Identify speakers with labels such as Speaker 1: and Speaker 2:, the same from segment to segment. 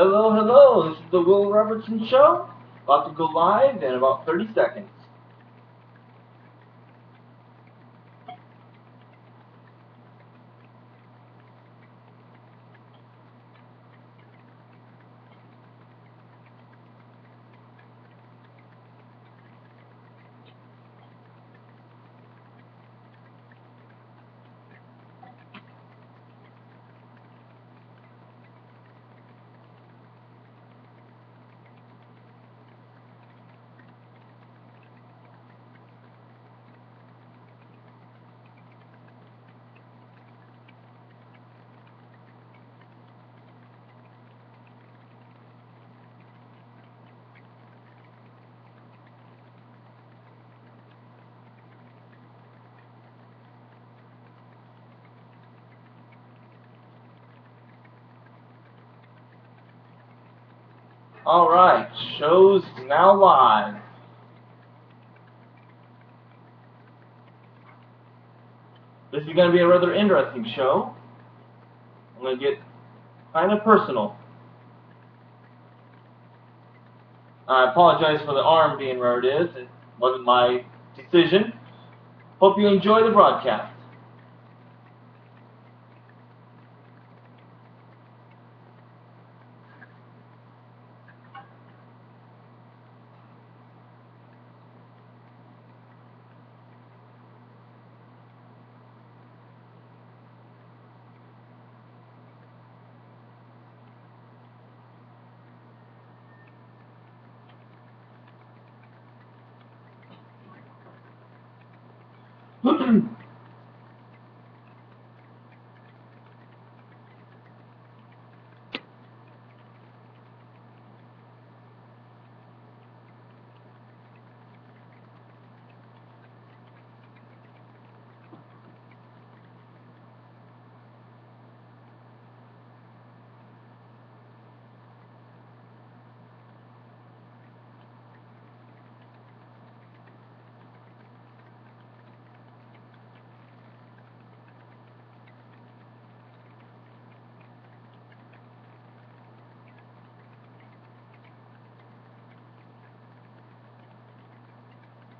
Speaker 1: Hello, hello, this is the Will Robertson Show. About to go live in about 30 seconds. Alright, show's now live. This is going to be a rather interesting show. I'm going to get kind of personal. I apologize for the arm being where it is. It wasn't my decision. Hope you enjoy the broadcast.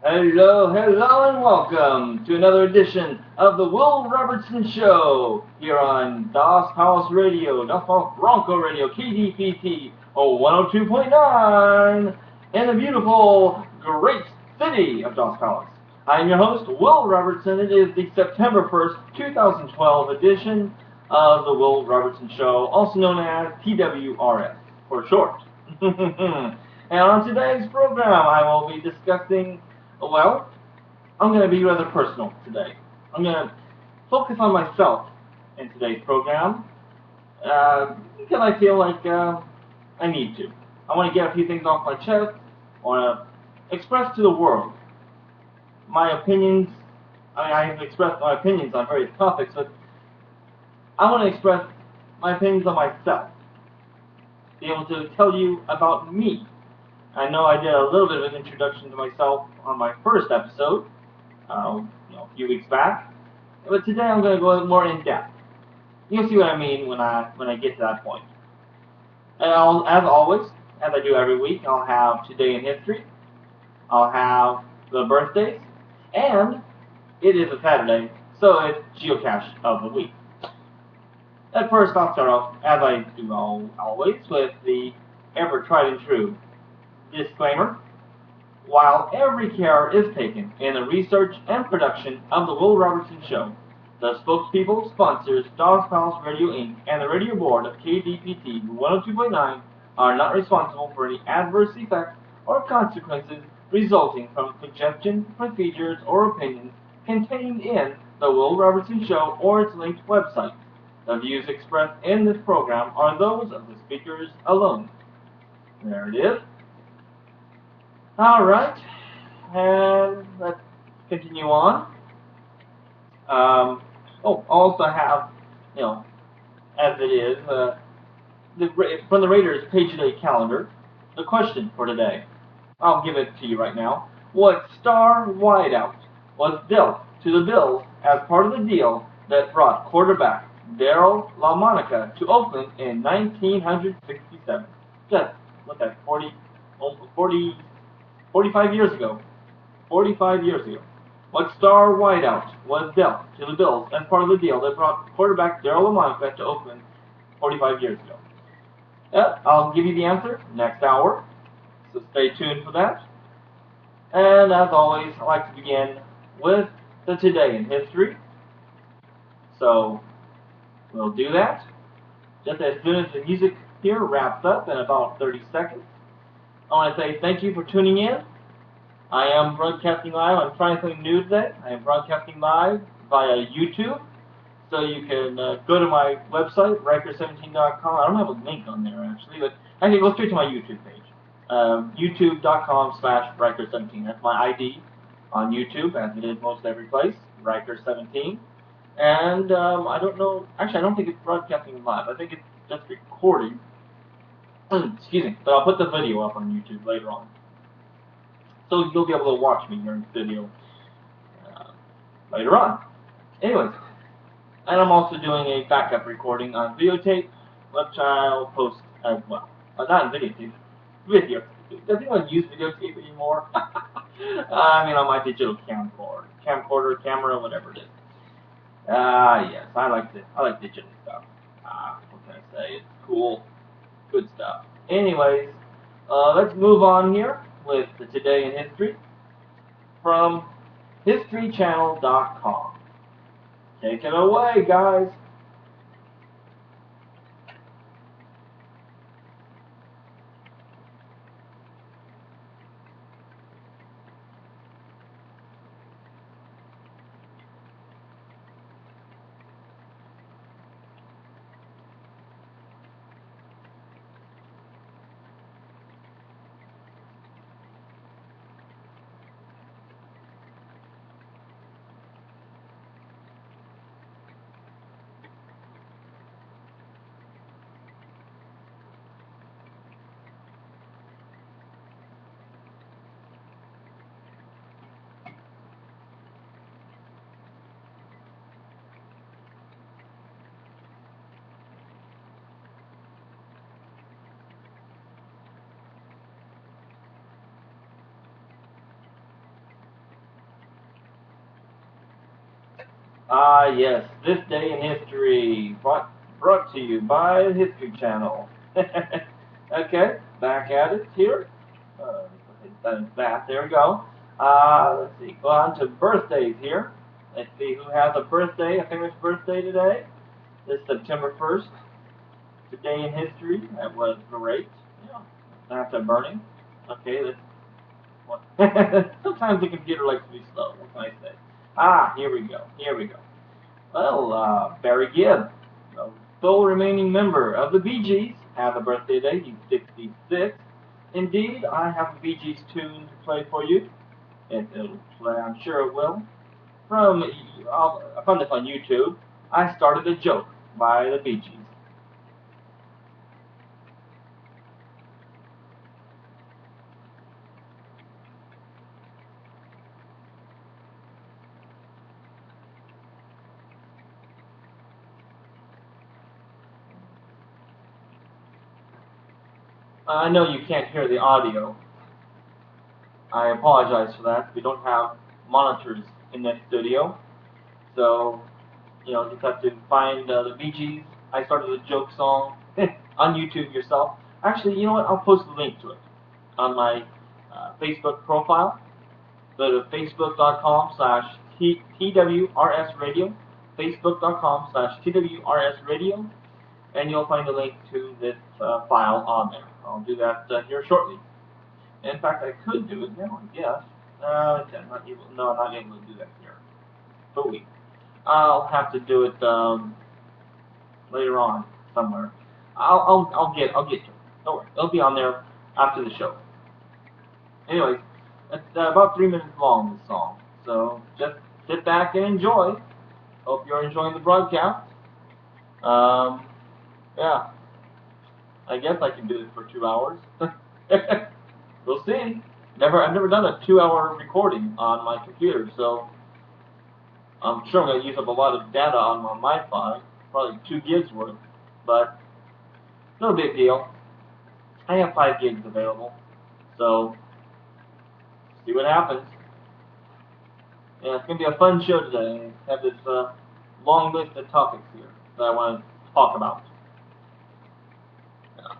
Speaker 1: Hello, hello, and welcome to another edition of the Will Robertson Show here on Das House Radio, Das House Bronco Radio, KDPT 102.9 in the beautiful, great city of Das House. I am your host, Will Robertson. It is the September 1st, 2012 edition of the Will Robertson Show, also known as TWRS for short. And on today's program, I will be discussing, well, I'm going to be rather personal today. I'm going to focus on myself in today's program because I feel like I need to. I want to get a few things off my chest. I want to express to the world my opinions. I have expressed my opinions on various topics, but I want to express my opinions on myself. Be able to tell you about me. I know I did a little bit of an introduction to myself on my first episode, a few weeks back, but today I'm going to go more in depth. You'll see what I mean when I get to that point. And as always, as I do every week, I'll have Today in History, I'll have the birthdays, and it is a Saturday, so it's Geocache of the Week. At first, I'll start off, as I do always, with the ever tried and true disclaimer. While every care is taken in the research and production of the Will Robertson Show, the spokespeople, sponsors, Das House Radio Inc., and the radio board of KDPT 102.9 are not responsible for any adverse effects or consequences resulting from suggestions, procedures, or opinions contained in the Will Robertson Show or its linked website. The views expressed in this program are those of the speakers alone. There it is. Alright, and let's continue on. Also have, as it is, from the Raiders Page Day calendar, the question for today. I'll give it to you right now. What star wideout was dealt to the Bills as part of the deal that brought quarterback Daryl LaMonica to Oakland in 1967. Just look at 45 years ago. 45 years ago. What star wideout was dealt to the Bills as part of the deal that brought quarterback Daryl LaMonica to Oakland 45 years ago? I'll give you the answer next hour, so stay tuned for that. And as always, I like to begin with the Today in History. So we'll do that just as soon as the music here wraps up in about 30 seconds. I want to say thank you for tuning in. I am broadcasting live. I'm trying something new today. I am broadcasting live via YouTube. So you can go to my website, Riker17.com. I don't have a link on there actually, but I can go straight to my YouTube page. YouTube.com/Riker17. That's my ID on YouTube, as it is most every place, Riker17. And I don't know, actually I don't think it's broadcasting live. I think it's just recording. Excuse me, but I'll put the video up on YouTube later on. So you'll be able to watch me during the video later on. Anyways, and I'm also doing a backup recording on videotape, which I'll post as well. Not in videotape, video. Does anyone use videotape anymore? I mean, on my digital camcorder, camera, whatever it is. Yes, I like digital stuff. What can I say? It's cool, good stuff. Anyways, let's move on here with the Today in History from HistoryChannel.com. Take it away, guys. Yes, this day in history, brought to you by the History Channel. Okay, back at it here. There we go. Let's see, go on to birthdays here. Let's see who has a birthday, a famous birthday today. This September 1st. Today in history, that was great. Yeah, after burning. Okay, sometimes the computer likes to be slow. What can I say? Here we go. Well, Barry Gibb, the sole remaining member of the Bee Gees, has a birthday today. He's 66. Indeed, I have a Bee Gees tune to play for you. It'll play, I'm sure it will. I found this on YouTube. I Started a Joke by the Bee Gees. I know you can't hear the audio. I apologize for that. We don't have monitors in this studio. So, just have to find the Bee Gees, I Started a Joke song on YouTube yourself. Actually, you know what? I'll post a link to it on my Facebook profile. Go to facebook.com/TWRS Radio, facebook.com/TWRS Radio, and you'll find a link to this file on there. I'll do that here shortly. In fact, I could do it now, I guess. I'm not able to do that here. But I'll have to do it later on somewhere. I'll get to it. Don't worry, it'll be on there after the show. Anyways, it's about 3 minutes long, this song. So just sit back and enjoy. Hope you're enjoying the broadcast. Yeah. I guess I can do this for 2 hours. We'll see. I've never done a 2-hour recording on my computer, so I'm sure I'm going to use up a lot of data on my Wi-Fi. probably 2 gigs worth, but no big deal. I have 5 gigs available, so see what happens. Yeah, it's gonna be a fun show today. I have this long list of topics here that I want to talk about. Yeah.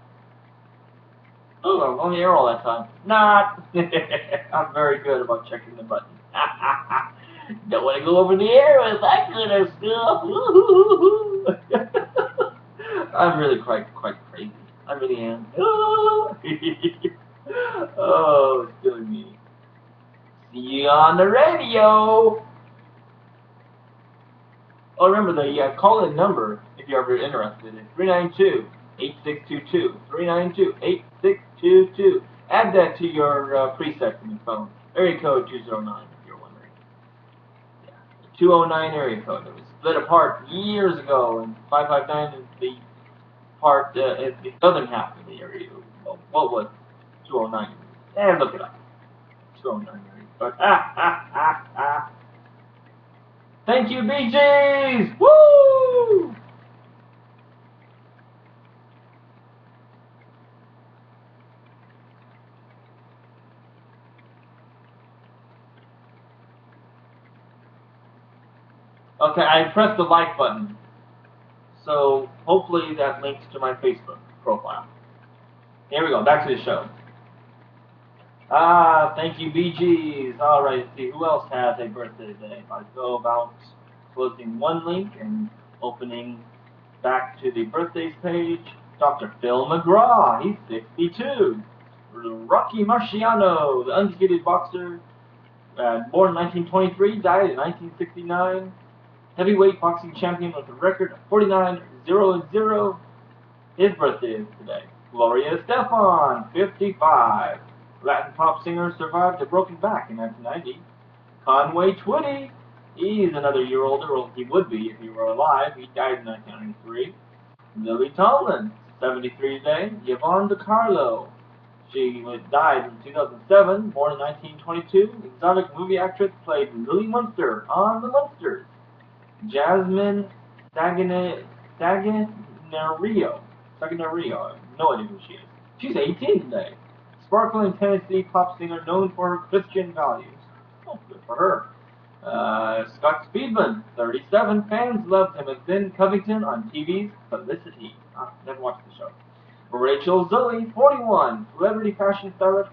Speaker 1: Oh, I'm on the air all that time. Not. I'm very good about checking the button. Don't want to go over the air with that kind of stuff. I'm really quite crazy. I really am. Oh, it's killing me. See you on the radio. Oh, remember the call-in number if you're ever interested is 392-8622. 392-8622. Add that to your preset in your phone. Area code 209 if you're wondering. Yeah, 209 area code. It was split apart years ago, and 559 is the part, is the southern half of the area. Well, what was 209? Look it up. 209 area code. Thank you, Bee Gees! Woo! Okay, I pressed the like button. So hopefully that links to my Facebook profile. Here we go, back to the show. Thank you, Bee Gees. Alright, let's see, who else has a birthday today? If I go about closing one link and opening back to the birthdays page, Dr. Phil McGraw, he's 62. Rocky Marciano, the undisputed boxer, born in 1923, died in 1969. Heavyweight boxing champion with a record of 49-0-0. His birthday is today. Gloria Estefan, 55. Latin pop singer, survived a broken back in 1990. Conway Twitty, he's another year older. Well, he would be if he were alive. He died in 1993. Lily Tomlin, 73 today. Yvonne DiCarlo, she died in 2007, born in 1922. Exotic movie actress, played Lily Munster on The Munsters. Jasmine Saginario. I have no idea who she is. She's 18 today. Sparkling Tennessee pop singer known for her Christian values. Oh, good for her. Scott Speedman, 37. Fans loved him as Ben Covington on TV's Felicity. Never watched the show. Rachel Zoe, 41. Celebrity fashion stylist,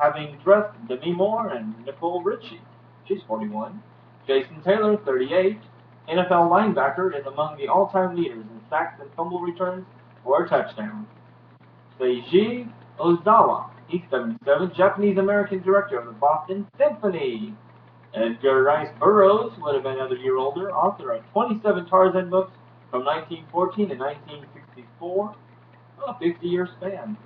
Speaker 1: having dressed Demi Moore and Nicole Richie. She's 41. Jason Taylor, 38. NFL linebacker, is among the all-time leaders in sacks and fumble returns for a touchdown. Seiji Ozawa, he's 77, Japanese-American director of the Boston Symphony. Edgar Rice Burroughs would have been another year older, author of 27 Tarzan books from 1914 to 1964. A 50-year span.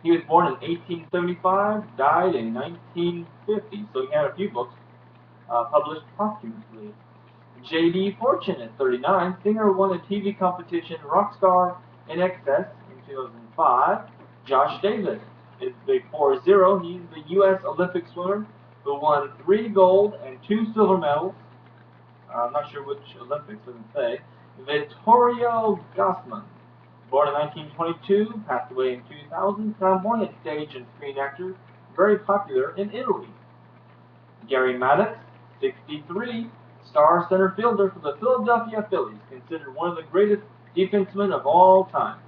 Speaker 1: He was born in 1875, died in 1950, so he had a few books published posthumously. J.D. Fortune at 39, singer, won a TV competition Rockstar in Excess in 2005. Josh Davis is the 4-0. He's the U.S. Olympic swimmer who won 3 gold and 2 silver medals. I'm not sure which Olympics, doesn't say. Vittorio Gassman, born in 1922, passed away in 2000. Flamboyant stage and screen actor, very popular in Italy. Gary Maddox, 63. Star center fielder for the Philadelphia Phillies, considered one of the greatest defensemen of all time.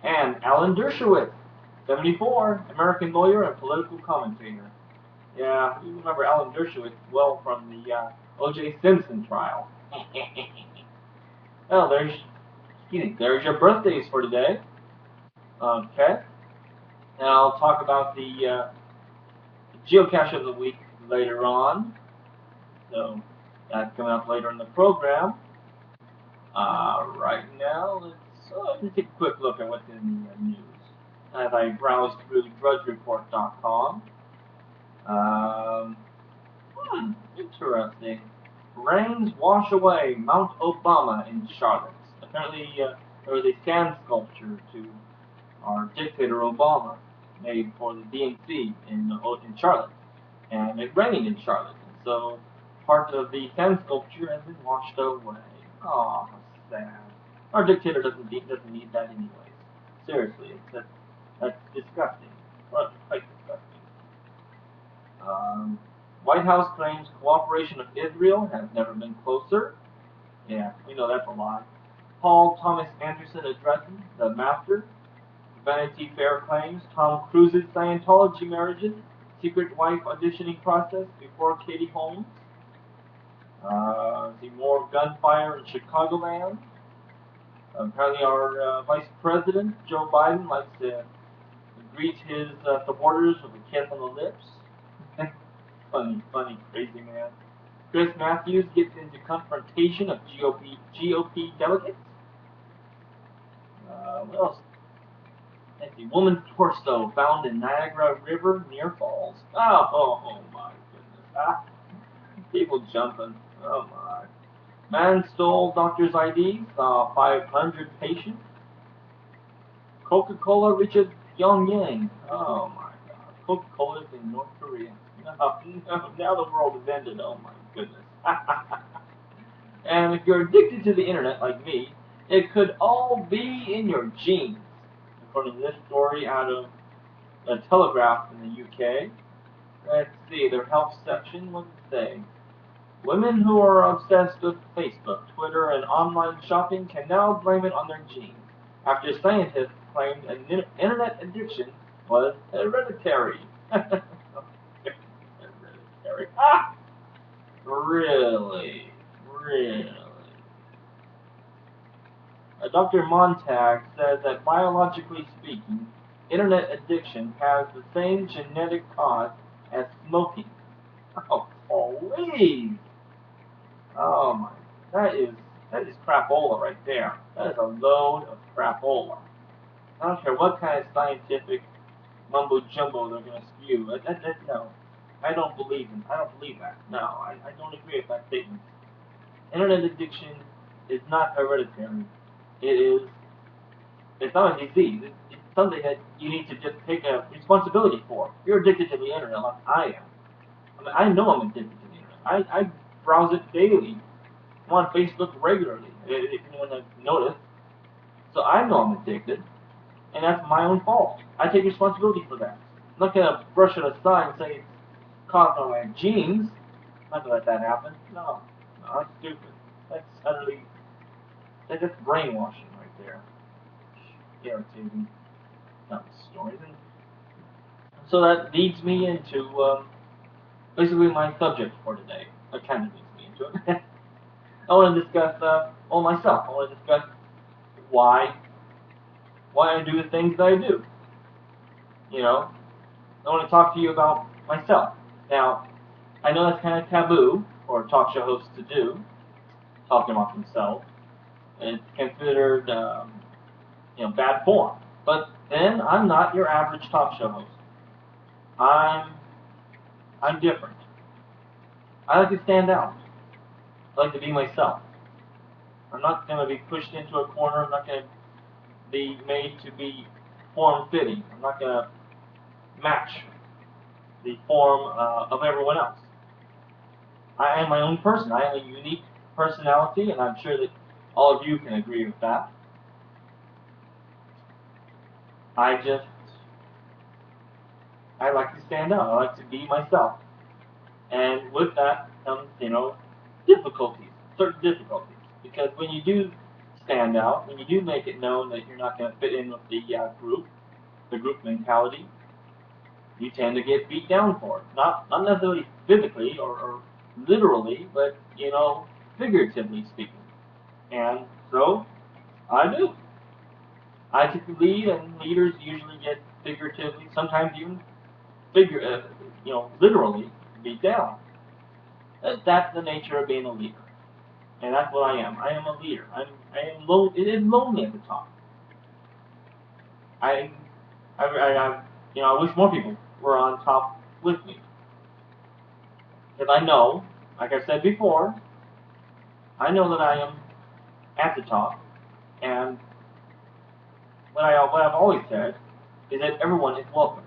Speaker 1: And Alan Dershowitz, 74, American lawyer and political commentator. Yeah, you remember Alan Dershowitz well from the O.J. Simpson trial. Well, there's your birthdays for today. Okay. And I'll talk about the geocache of the week later on. So that's coming up later in the program. Right now, let's take a quick look at what's in the news as I browse through drudgereport.com. Interesting. Rains wash away Mount Obama in Charlotte. Apparently, there was a sand sculpture to our dictator Obama made for the DNC in Charlotte. And it rained in Charlotte. And so part of the sand sculpture has been washed away. Oh, sad. Our dictator doesn't need that anyways. Seriously, that's disgusting. Well, quite disgusting. White House claims cooperation with Israel has never been closer. Yeah, we know that's a lie. Paul Thomas Anderson addresses the Master. Vanity Fair claims Tom Cruise's Scientology marriages, secret wife auditioning process before Katie Holmes. See more gunfire in Chicagoland. Apparently, our Vice President Joe Biden likes to greet his supporters with a kiss on the lips. funny, crazy man. Chris Matthews gets into confrontation of GOP delegates. What else? Let's see. Woman's torso found in Niagara River near Falls. Oh my goodness. People jumping. Oh my. Man stole doctor's ID, saw 500 patients. Coca-Cola reaches Pyongyang. Oh my god. Coca-Cola's in North Korea. Now the world has ended. Oh my goodness. And if you're addicted to the internet like me, it could all be in your genes. According to this story out of the Telegraph in the UK. Let's see, their health section, what does it say? Women who are obsessed with Facebook, Twitter, and online shopping can now blame it on their genes, after scientists claimed an internet addiction was hereditary. Hereditary. Ah! Really? Dr. Montag says that biologically speaking, internet addiction has the same genetic cause as smoking. Oh, please! Oh my, that is crapola right there. That is a load of crapola. I don't care what kind of scientific mumbo jumbo they're going to spew. No, I don't believe that. No, I don't agree with that statement. Internet addiction is not hereditary. It's not a disease. It's something that you need to just take a responsibility for. You're addicted to the internet like I am. I mean, I know I'm addicted to the internet. I browse it daily. I'm on Facebook regularly, if anyone has noticed. So I know I'm addicted, and that's my own fault. I take responsibility for that. I'm not going to brush it aside and say it's caused by my genes. I'm not going to let that happen. No, that's stupid. That's utterly, that's brainwashing right there. Irritating. Not the story. So that leads me into basically my subject for today. That kind of leads me into it. I want to discuss myself. I want to discuss why I do the things that I do. You know, I want to talk to you about myself. Now, I know that's kind of taboo for a talk show host to do, talking about themselves. It's considered, bad form. But then I'm not your average talk show host. I'm different. I like to stand out. I like to be myself. I'm not going to be pushed into a corner. I'm not going to be made to be form-fitting. I'm not going to match the form of everyone else. I am my own person. I am a unique personality, and I'm sure that all of you can agree with that. I like to stand out. I like to be myself. And with that comes, difficulties, certain difficulties. Because when you do stand out, when you do make it known that you're not going to fit in with the group mentality, you tend to get beat down for it. Not necessarily physically or literally, but, figuratively speaking. And so, I do. I take the lead, and leaders usually get figuratively, sometimes even literally beat down. That's the nature of being a leader, and that's what I am. I am a leader. It is lonely at the top. I wish more people were on top with me, because I know, like I said before, I know that I am at the top, and what I've always said is that everyone is welcome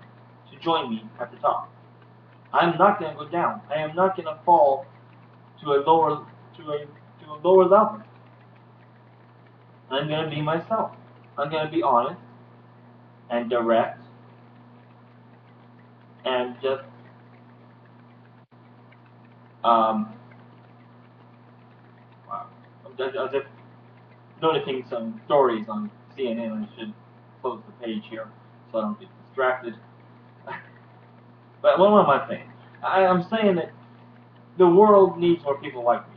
Speaker 1: to join me at the top. I'm not going to go down. I am not going to fall to a lower level. I'm going to be myself. I'm going to be honest and direct and just wow. I'm just noticing some stories on CNN. I should close the page here so I don't get distracted. But what am I saying? I'm saying that the world needs more people like me.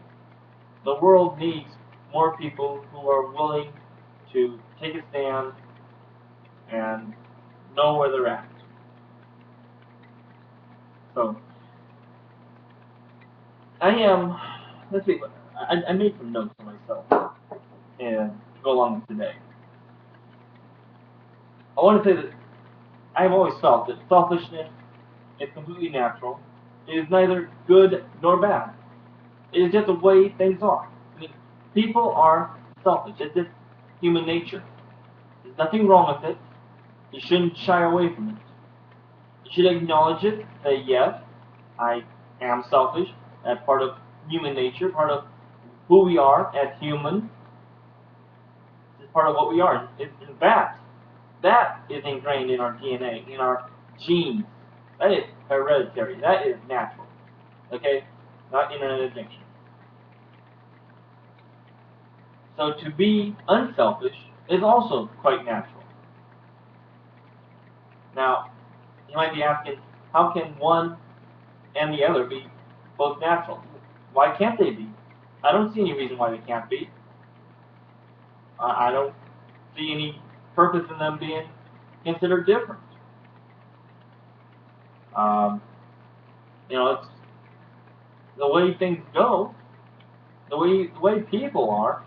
Speaker 1: The world needs more people who are willing to take a stand and know where they're at. So, let's see, I made some notes for myself and to go along with today. I want to say that I've always felt that selfishness is completely natural. It is neither good nor bad. It is just the way things are. I mean, people are selfish. It's just human nature. There's nothing wrong with it. You shouldn't shy away from it. You should acknowledge it. Say, yes, I am selfish. That's part of human nature, part of who we are as humans. It's part of what we are. That is ingrained in our DNA, in our genes. That is hereditary. That is natural. Okay? Not internet addiction. So to be unselfish is also quite natural. Now, you might be asking, how can one and the other be both natural? Why can't they be? I don't see any reason why they can't be. I don't see any purpose in them being considered different. Um, it's the way things go, the way people are,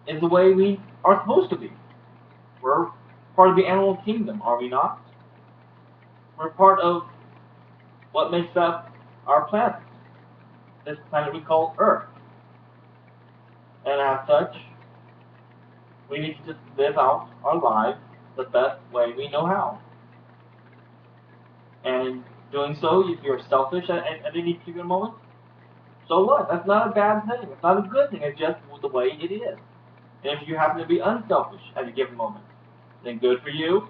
Speaker 1: is the way we are supposed to be. We're part of the animal kingdom, are we not? We're part of what makes up our planet, this planet we call Earth. And as such, we need to just live out our lives the best way we know how. And in doing so, if you're selfish at any particular moment, so what? That's not a bad thing. It's not a good thing. It's just the way it is. And if you happen to be unselfish at a given moment, then good for you.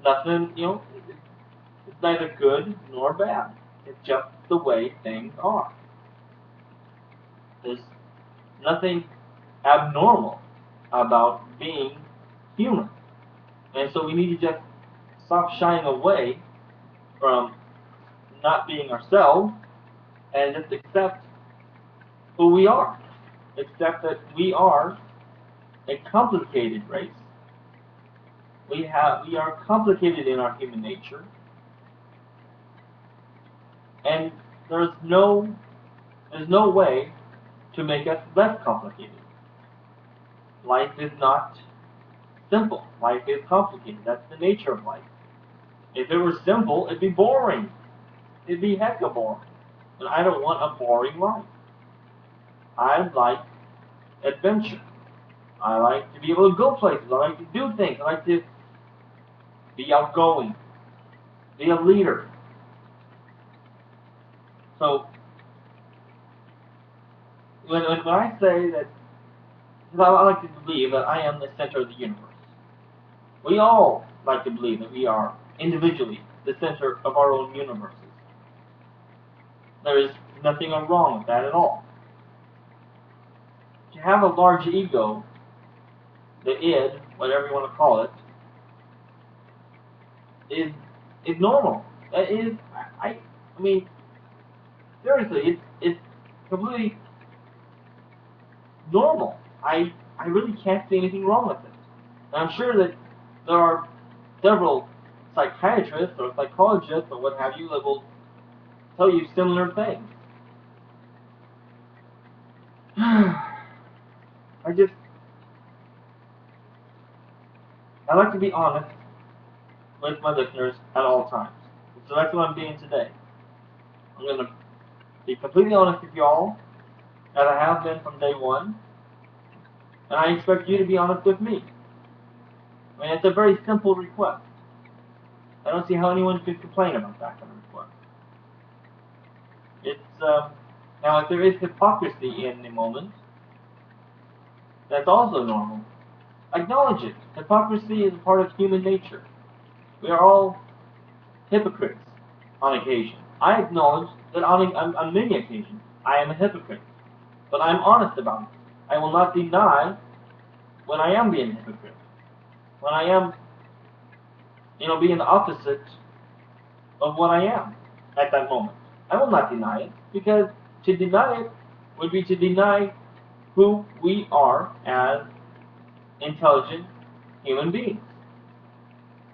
Speaker 1: Nothing, it's neither good nor bad. It's just the way things are. There's nothing abnormal about being human. And so we need to just stop shying away from not being ourselves and just accept who we are. Accept that we are a complicated race. We are complicated in our human nature. And there's no way to make us less complicated. Life is not simple. Life is complicated. That's the nature of life. If it were simple, it'd be boring. It'd be hecka boring. And I don't want a boring life. I like adventure. I like to be able to go places. I like to do things. I like to be outgoing. Be a leader. So, when I say that, I like to believe that I am the center of the universe. We all like to believe that we are individually the center of our own universes. There is nothing wrong with that at all. To have a large ego, the id, whatever you want to call it, is normal. That is, I mean, seriously, it's completely normal. I really can't see anything wrong with it. And I'm sure that there are several psychiatrists or psychologists or what have you that will tell you similar things. I like to be honest with my listeners at all times. So that's what I'm being today. I'm going to be completely honest with y'all, as I have been from day one, and I expect you to be honest with me. I mean, it's a very simple request. I don't see how anyone could complain about that kind of request. It's, now if there is hypocrisy in the moment, That's also normal. Acknowledge it. Hypocrisy is a part of human nature. We are all hypocrites on occasion. I acknowledge that on many occasions I am a hypocrite, but I'm honest about it. I will not deny when I am being a hypocrite, when I am, being the opposite of what I am at that moment. I will not deny it, because to deny it would be to deny who we are as intelligent human beings.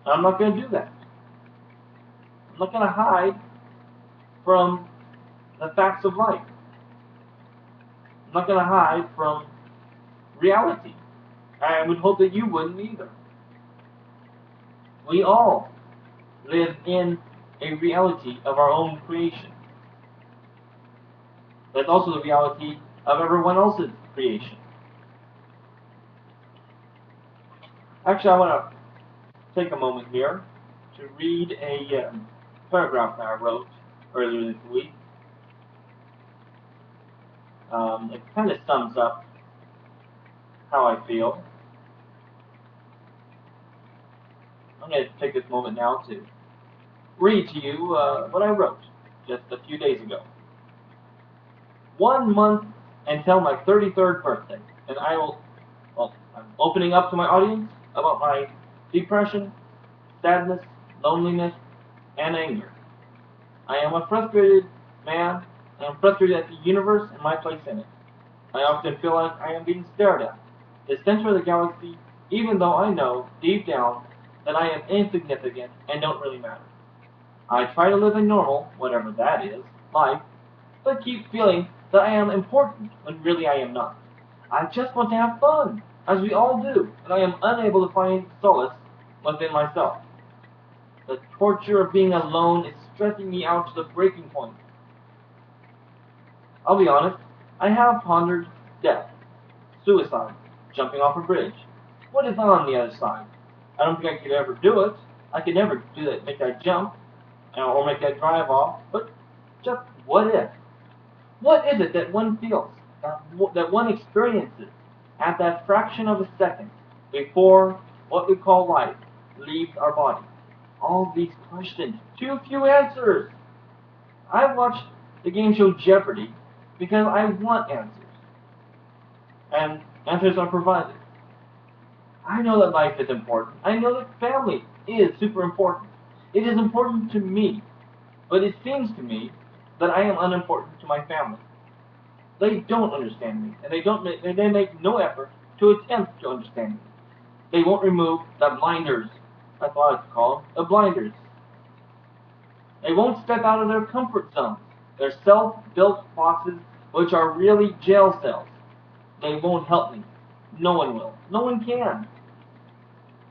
Speaker 1: And I'm not going to do that. I'm not going to hide from the facts of life. I'm not going to hide from reality. I would hope that you wouldn't either. We all live in a reality of our own creation. That's also the reality of everyone else's creation. Actually, I want to take a moment here to read a paragraph that I wrote earlier this week. It kind of sums up how I feel. I'm going to take this moment now to read to you what I wrote just a few days ago. 1 month until my 33rd birthday, and I'm opening up to my audience about my depression, sadness, loneliness, and anger. I am a frustrated man, and I'm frustrated at the universe and my place in it. I often feel like I am being stared at, the center of the galaxy, even though I know, deep down, that I am insignificant and don't really matter. I try to live a normal, whatever that is, life, but keep feeling that I am important when really I am not. I just want to have fun, as we all do, and I am unable to find solace within myself. The torture of being alone is stressing me out to the breaking point. I'll be honest, I have pondered death, suicide, jumping off a bridge. What is on the other side? I don't think I could ever do it. I could never do that, make that jump, or make that drive off, but just what if? What is it that one feels, that one experiences at that fraction of a second before what we call life leaves our body? All these questions, too few answers. I watched the game show Jeopardy because I want answers, and answers are provided. I know that life is important. I know that family is super important. It is important to me, but it seems to me that I am unimportant to my family. They don't understand me, and they make no effort to attempt to understand me. They won't remove the blinders. That's what I like to call them, the blinders. They won't step out of their comfort zones, their self-built boxes, which are really jail cells. They won't help me. No one will. No one can.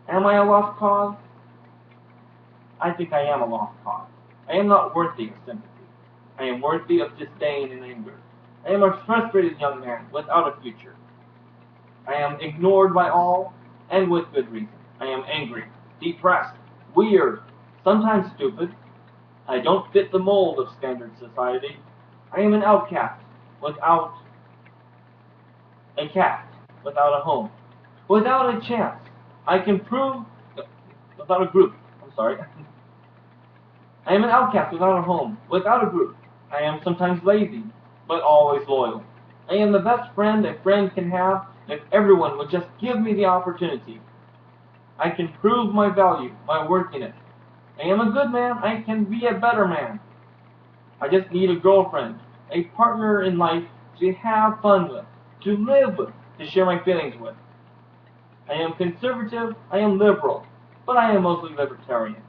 Speaker 1: Am I a lost cause? I think I am a lost cause. I am not worthy of sympathy. I am worthy of disdain and anger. I am a frustrated young man without a future. I am ignored by all, and with good reason. I am angry, depressed, weird, sometimes stupid. I don't fit the mold of standard society. I am an outcast, without a caste, without a home, without a chance. I can prove, without a group, I'm sorry. I am an outcast without a home, without a group. I am sometimes lazy, but always loyal. I am the best friend a friend can have if everyone would just give me the opportunity. I can prove my value, my worthiness. I am a good man, I can be a better man. I just need a girlfriend, a partner in life to have fun with, to live with, to share my feelings with. I am conservative, I am liberal, but I am mostly libertarian.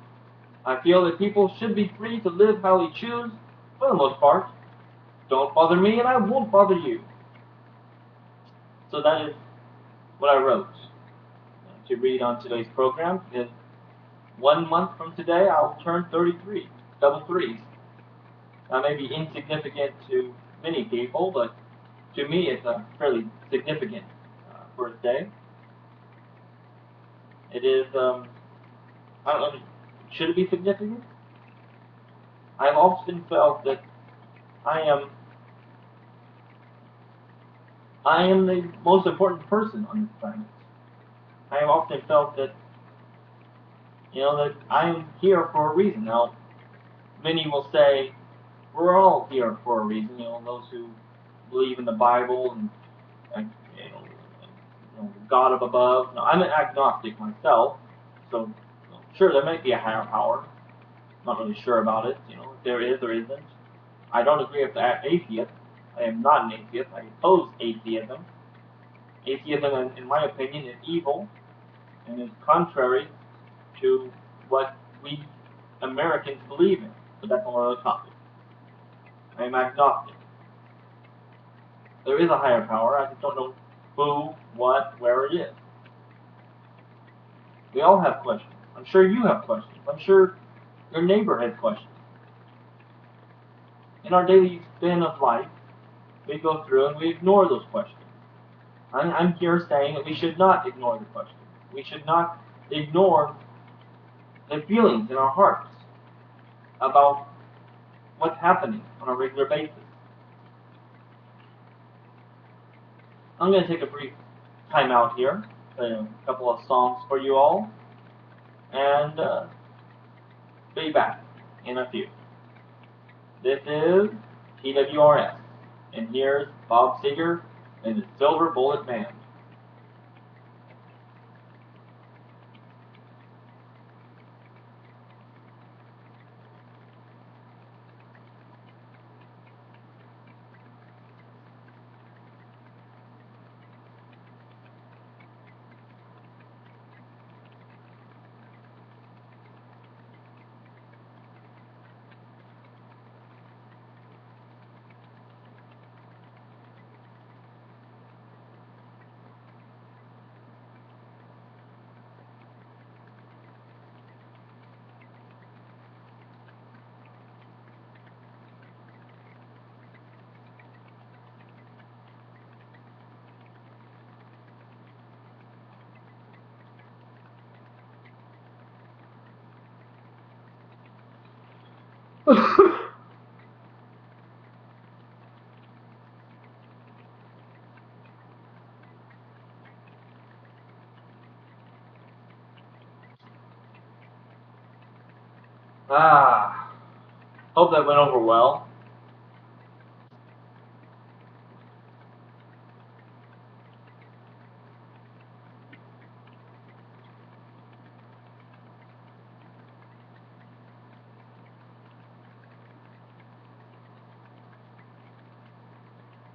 Speaker 1: I feel that people should be free to live how they choose, for the most part. Don't bother me and I won't bother you. So that is what I wrote to read on today's program. In 1 month from today, I'll turn 33, double threes. That may be insignificant to many people, but to me it's a fairly significant birthday. It is, I don't know, should it be significant? I've often felt that I am I am the most important person on this planet. I have often felt that, that I am here for a reason. Now, many will say, we're all here for a reason, those who believe in the Bible and God up above. Now, I'm an agnostic myself, so sure, there might be a higher power. Not really sure about it, if there is or isn't. I don't agree with the atheist. I am not an atheist. I oppose atheism. Atheism, in my opinion, is evil and is contrary to what we Americans believe in. But that's another topic. I am agnostic. There is a higher power. I just don't know who, what, where it is. We all have questions. I'm sure you have questions. I'm sure your neighbor has questions. In our daily spin of life, we go through and we ignore those questions. I'm here saying that we should not ignore the questions. We should not ignore the feelings in our hearts about what's happening on a regular basis. I'm going to take a brief time out here, play a couple of songs for you all, and be back in a few. This is TWRS, and here's Bob Seger and the Silver Bullet Band. Hope that went over well.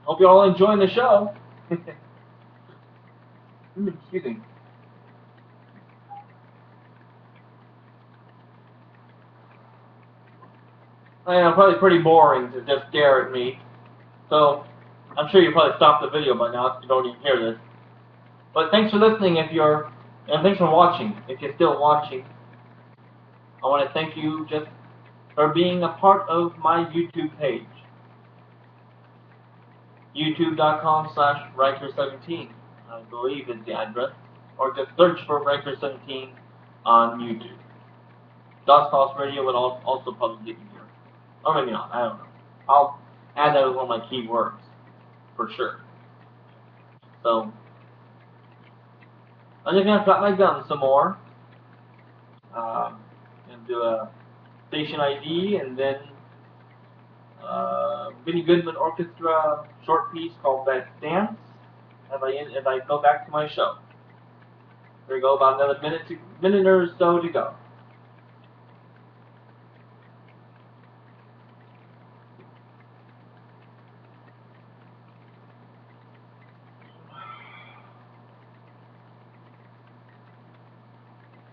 Speaker 1: Hope you all enjoying the show. Excuse me. I know, probably pretty boring to just stare at me. So, I'm sure you probably stopped the video by now if you don't even hear this. But thanks for listening and thanks for watching, if you're still watching. I want to thank you just for being a part of my YouTube page. YouTube.com/Riker17, I believe is the address. Or just search for Riker17 on YouTube. DOS Radio would also probably get you here. Or maybe not, I don't know. I'll add that as one of my keywords, for sure. So, I'm just going to drop my gun some more. And do a station ID, and then Benny Goodman Orchestra short piece called That Dance, as I go back to my show. There we go, about another minute or so to go.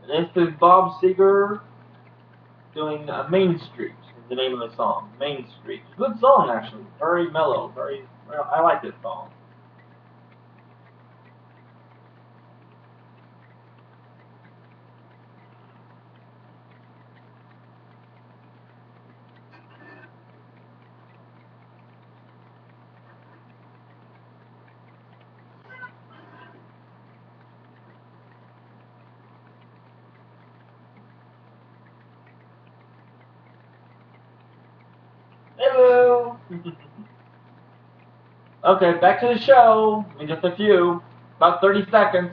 Speaker 1: This is Bob Seger doing Main Street, is the name of the song. Main Street. Good song, actually. Very mellow. I like this song. Hello! Okay, back to the show in just a few, about 30 seconds.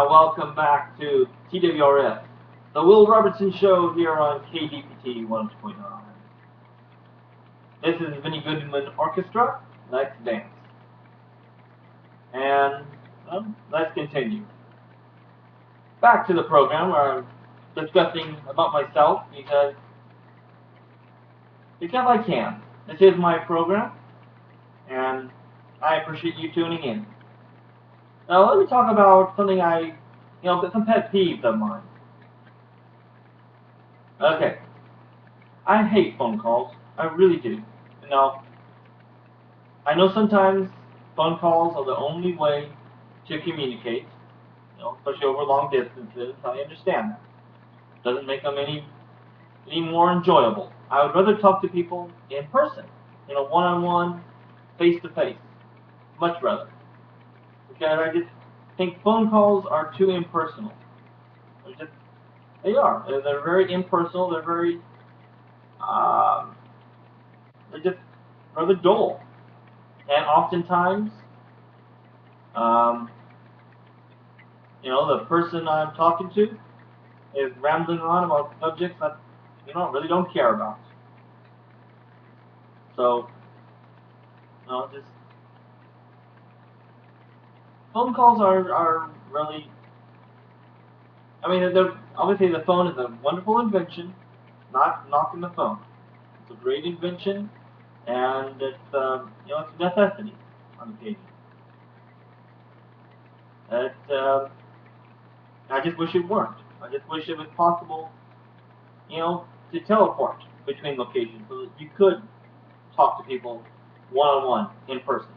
Speaker 1: Welcome back to TWRS, the Will Robertson Show here on KDPT 1.9. This is Vinnie Goodman Orchestra. Let's dance. And let's continue. Back to the program where I'm discussing about myself because I can. This is my program, and I appreciate you tuning in. Now let me talk about something some pet peeves of mine. Okay, I hate phone calls. I really do. Now, I know sometimes phone calls are the only way to communicate, especially over long distances. I understand that. Doesn't make them any more enjoyable. I would rather talk to people in person, one-on-one, face-to-face. Much rather. Because I just think phone calls are too impersonal. They are. They're very impersonal. Um, they're just rather dull. And oftentimes, um, the person I'm talking to is rambling on about subjects that, really don't care about. So, just phone calls are really. I mean, obviously the phone is a wonderful invention. Not knocking the phone. It's a great invention, and it's it's a necessity on occasion. I just wish it weren't. I just wish it was possible, to teleport between locations so that you could talk to people one-on-one in person.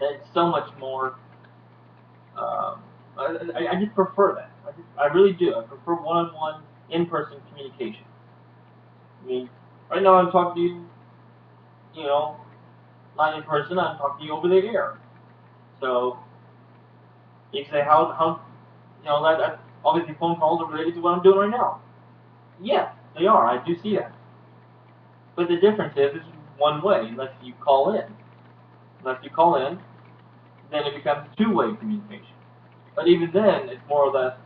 Speaker 1: It's so much more. I just prefer that. I really do. I prefer one-on-one, in-person communication. I mean, right now I'm talking to you, you know, not in person. I'm talking to you over the air. So you say how that obviously phone calls are related to what I'm doing right now. Yes, they are. I do see that. But the difference is it's one way unless you call in. Unless you call in, then it becomes two-way communication. But even then, it's more or less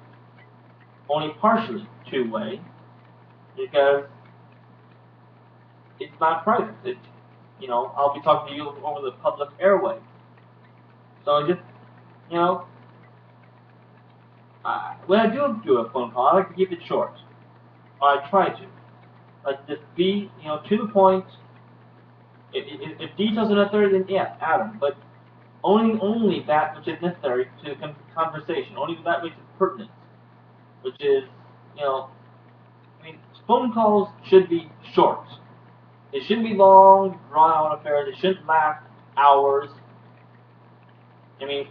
Speaker 1: only partially two-way because it's not private. I'll be talking to you over the public airway. So I just, you know, when I do a phone call, I like to keep it short. Or I try to. Like just be, to the point. If details are necessary, then yeah, add them. But only that which is necessary to the conversation. Only that which is pertinent. Which is, you know, I mean, phone calls should be short. They shouldn't be long, drawn-out affairs. They shouldn't last hours. I mean,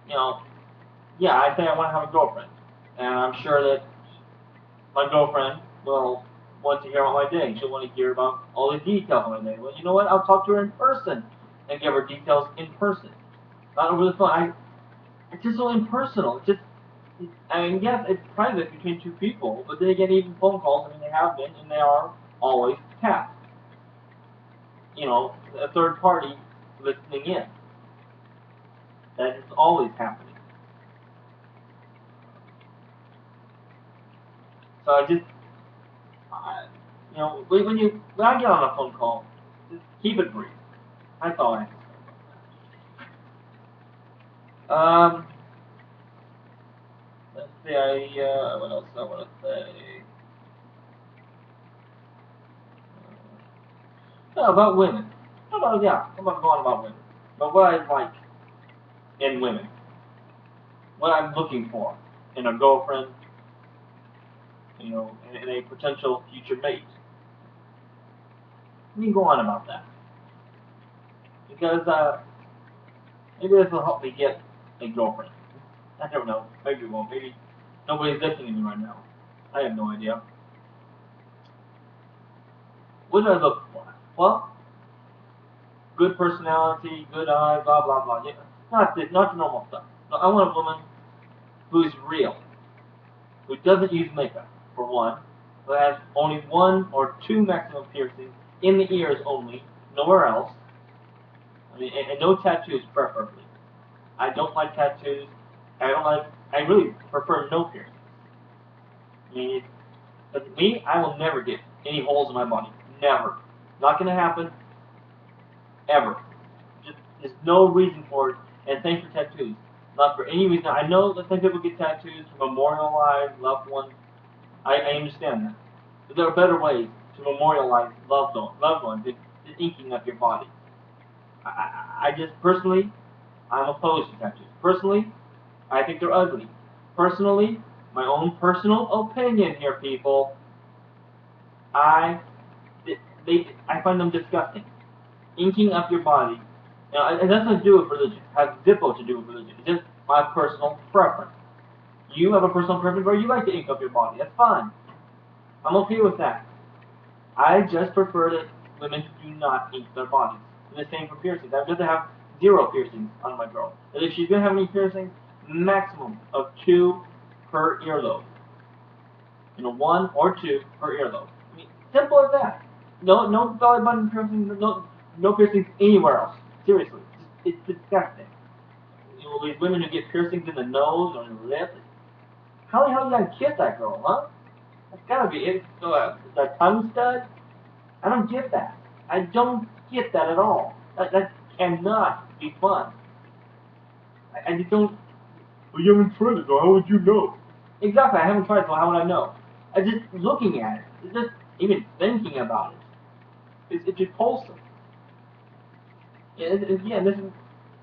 Speaker 1: you know, yeah, I say I want to have a girlfriend, and I'm sure that my girlfriend will want to hear about my day. She'll want to hear about all the details of my day. Well, you know what? I'll talk to her in person and give her details in person, not over the phone. It's just so impersonal. I mean, yes, it's private between two people, but then again, even phone calls, I mean, they have been, and they are always tapped. A third party listening in. That is always happening. So when I get on a phone call, just keep it brief. That's all I have to say. Let's see. What else I want to say? About women. How about going on about women? But what I like. in women, what I'm looking for in a girlfriend, in a potential future mate. Let me go on about that because maybe this will help me get a girlfriend. I don't know. Maybe it won't. Maybe nobody's listening to me right now. I have no idea. What do I look for? Well, good personality, good eye, blah blah blah. Yeah, not the normal stuff. No, I want a woman who's real, who doesn't use makeup for one, who has only one or two maximum piercings in the ears only, nowhere else. I mean, and no tattoos preferably. I don't like tattoos. I really prefer no piercings. I mean, but me, I will never get any holes in my body. Never. Not gonna happen. Ever. Just, there's no reason for it. And same for tattoos. Not for any reason. I know that some people get tattoos to memorialize loved ones. I understand that. But there are better ways to memorialize loved ones than inking up your body. I just personally, I'm opposed to tattoos. Personally, I think they're ugly. Personally, my own personal opinion here, people, I find them disgusting. Inking up your body, it has nothing to do with religion. It has zippo to do with religion. It's just my personal preference. You have a personal preference where you like to ink up your body. That's fine. I'm okay with that. I just prefer that women do not ink their bodies. And the same for piercings. I'd rather have 0 piercings on my girl. And if she's going to have any piercings, maximum of 2 per earlobe. 1 or 2 per earlobe. I mean, simple as that. No belly button piercings, no piercings anywhere else. Seriously. It's disgusting. These women who get piercings in the nose or in the lip. How the hell you gotta kiss that girl, huh? That's gotta be it. The tongue stud? I don't get that. I don't get that at all. That cannot be fun. I just don't. Well, you haven't tried it, so how would you know? Exactly, I haven't tried it, so how would I know? I just looking at it, it's just even thinking about it. It's repulsive. Again, this is,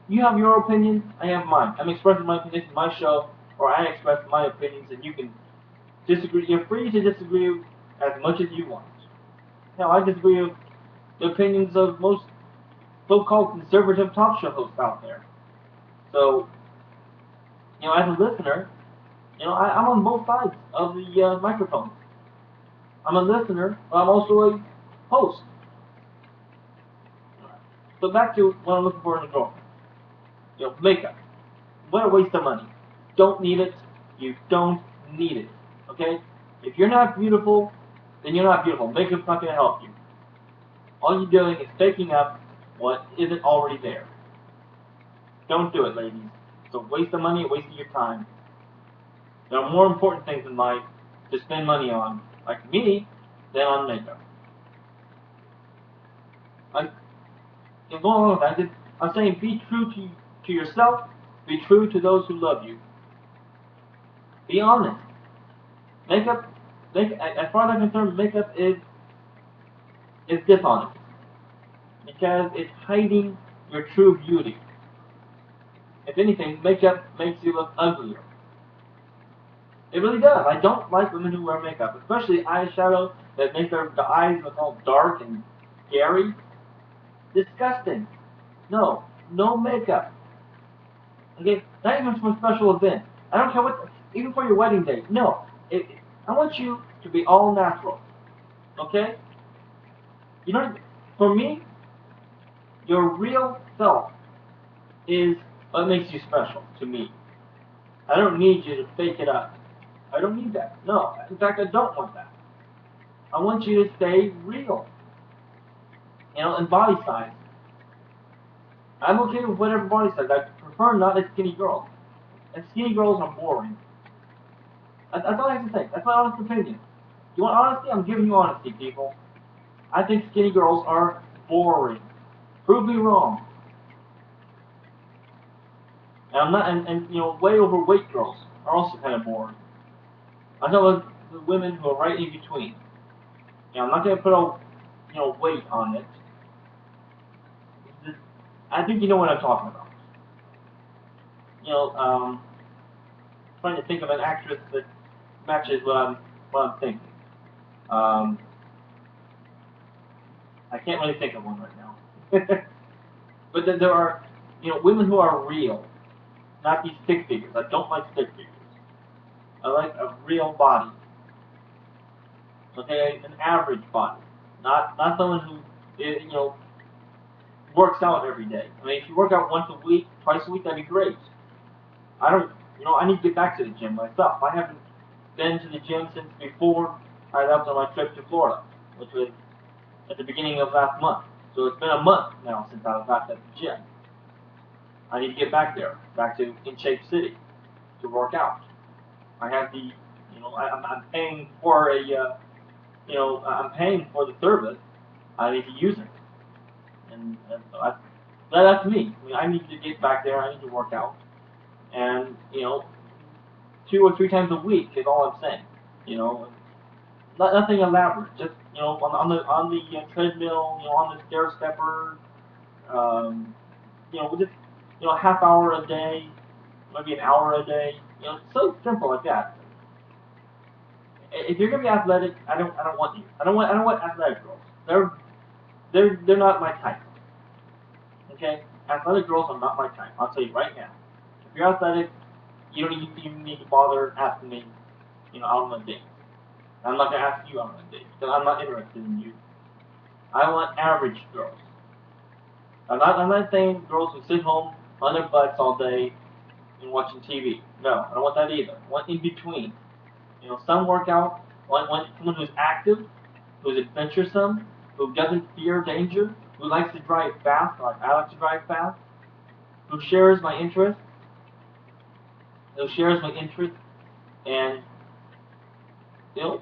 Speaker 1: you have your opinion, I have mine. I'm expressing my opinion. This is my show, or I express my opinions, and you can disagree. You're free to disagree as much as you want. Now, I disagree with the opinions of most so-called conservative talk show hosts out there. So, as a listener, I'm on both sides of the microphone. I'm a listener, but I'm also a host. So back to what I'm looking for in a girlfriend. Makeup. What a waste of money. Don't need it. You don't need it. Okay? If you're not beautiful, then you're not beautiful. Makeup's not going to help you. All you're doing is faking up what isn't already there. Don't do it, ladies. It's a waste of money, a waste of your time. There are more important things in life to spend money on, like me, than on makeup. Going along with that, I'm saying be true to yourself, be true to those who love you. Be honest. Makeup, as far as I'm concerned, makeup is dishonest. Because it's hiding your true beauty. If anything, makeup makes you look uglier. It really does. I don't like women who wear makeup, especially eyeshadow that makes the eyes look all dark and scary. Disgusting. No makeup. Okay, not even for a special event. I don't care even for your wedding day. No, I want you to be all natural. Okay? For me, your real self is what makes you special to me. I don't need you to fake it up. I don't need that. No, in fact, I don't want that. I want you to stay real. And body size. I'm okay with whatever body size. I prefer not a skinny girl. And skinny girls are boring. That's all I have to say. That's my honest opinion. You want honesty? I'm giving you honesty, people. I think skinny girls are boring. Prove me wrong. And I'm not, and way overweight girls are also kind of boring. I'm talking about the women who are right in between. I'm not going to put a weight on it. I think you know what I'm talking about. trying to think of an actress that matches what I'm thinking. Um, I can't really think of one right now. But then there are, women who are real, not these stick figures. I don't like stick figures. I like a real body. Okay, an average body, not someone who, works out every day. I mean, if you work out once a week, twice a week, that'd be great. I don't, I need to get back to the gym myself. I haven't been to the gym since before I left on my trip to Florida, which was at the beginning of last month. So it's been a month now since I was last at the gym. I need to get back there, back to In Shape City, to work out. I have the, I'm paying for I'm paying for the service. I need to use it, and so that's me. I mean, I need to get back there. I need to work out, and 2 or 3 times a week is all I'm saying. Nothing elaborate. Just on the treadmill, on the stair stepper, just half hour a day, maybe an hour a day. So simple like that. If you're gonna be athletic, I don't want you. I don't want athletic girls. They're not my type. Okay, athletic girls are not my type. I'll tell you right now. If you're athletic, you don't even need to bother asking me, out on a date. I'm not gonna ask you out on a date because I'm not interested in you. I want average girls. I'm not saying girls who sit home on their butts all day and watching TV. No, I don't want that either. I want in between. Some workout. I want someone who's active, who's adventuresome, who doesn't fear danger, who likes to drive fast, like I like to drive fast, who shares my interest, and the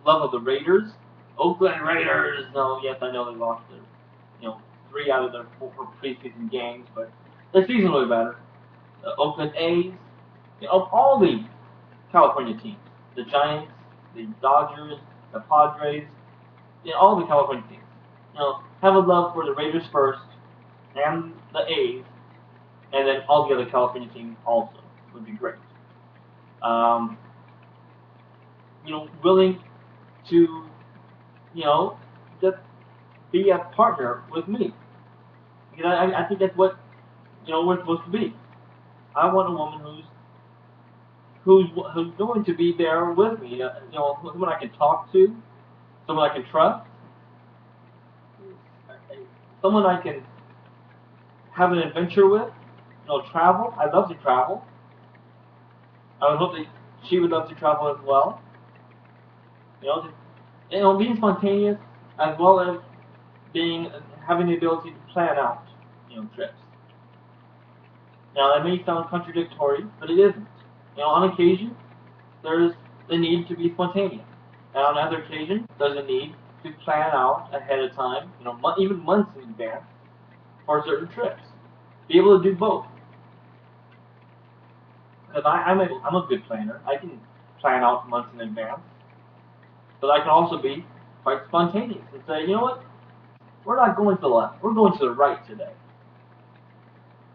Speaker 1: love of the Raiders, Oakland Raiders. No, yes, I know they lost their, 3 out of their 4 preseason games, but their season will be better. The Oakland A's, all the California teams, the Giants, the Dodgers, the Padres, all the California teams. Have a love for the Raiders first, and the A's, and then all the other California teams also would be great. Willing to, just be a partner with me. I think that's what, we're supposed to be. I want a woman who's going to be there with me. Someone I can talk to, someone I can trust, someone I can have an adventure with. Travel. I love to travel. I would hope that she would love to travel as well. Being spontaneous as well as having the ability to plan out, trips. Now that may sound contradictory, but it isn't. On occasion, there's the need to be spontaneous, and on other occasions, there's a need to plan out ahead of time, even months in advance, for certain trips. Be able to do both. Because I'm a good planner. I can plan out months in advance. But I can also be quite spontaneous and say, you know what? We're not going to the left. We're going to the right today.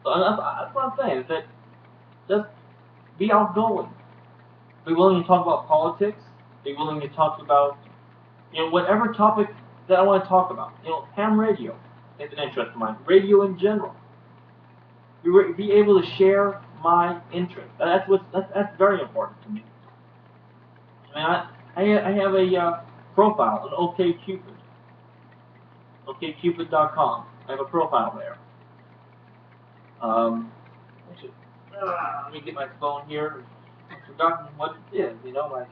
Speaker 1: So that's what I'm saying, is that just be outgoing. Be willing to talk about politics. Be willing to talk about, whatever topic that I want to talk about. Ham radio is an interest of mine. Radio in general. Be able to share my interest. That's very important to me. I have a profile on OkCupid. OkCupid.com. I have a profile there. Let me get my phone here. I've forgotten what it is. Let's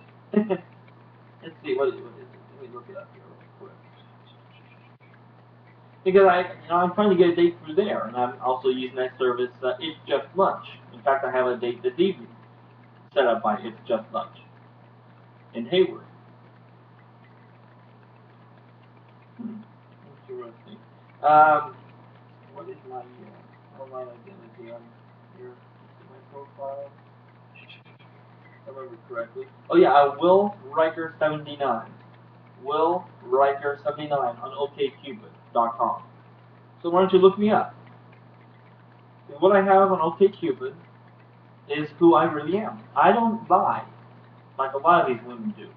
Speaker 1: see what it is. Let me look it up here real quick. Because I'm trying to get a date through there, and I'm also using that service. It's Just Lunch. In fact, I have a date this evening set up by It's Just Lunch in Hayward. Interesting. What is my online identity on here? My profile. If I remember correctly. Oh yeah, Will Riker 79. Will Riker 79 on OkCupid.com. So why don't you look me up? And what I have on OkCupid is who I really am. I don't lie like a lot of these women do.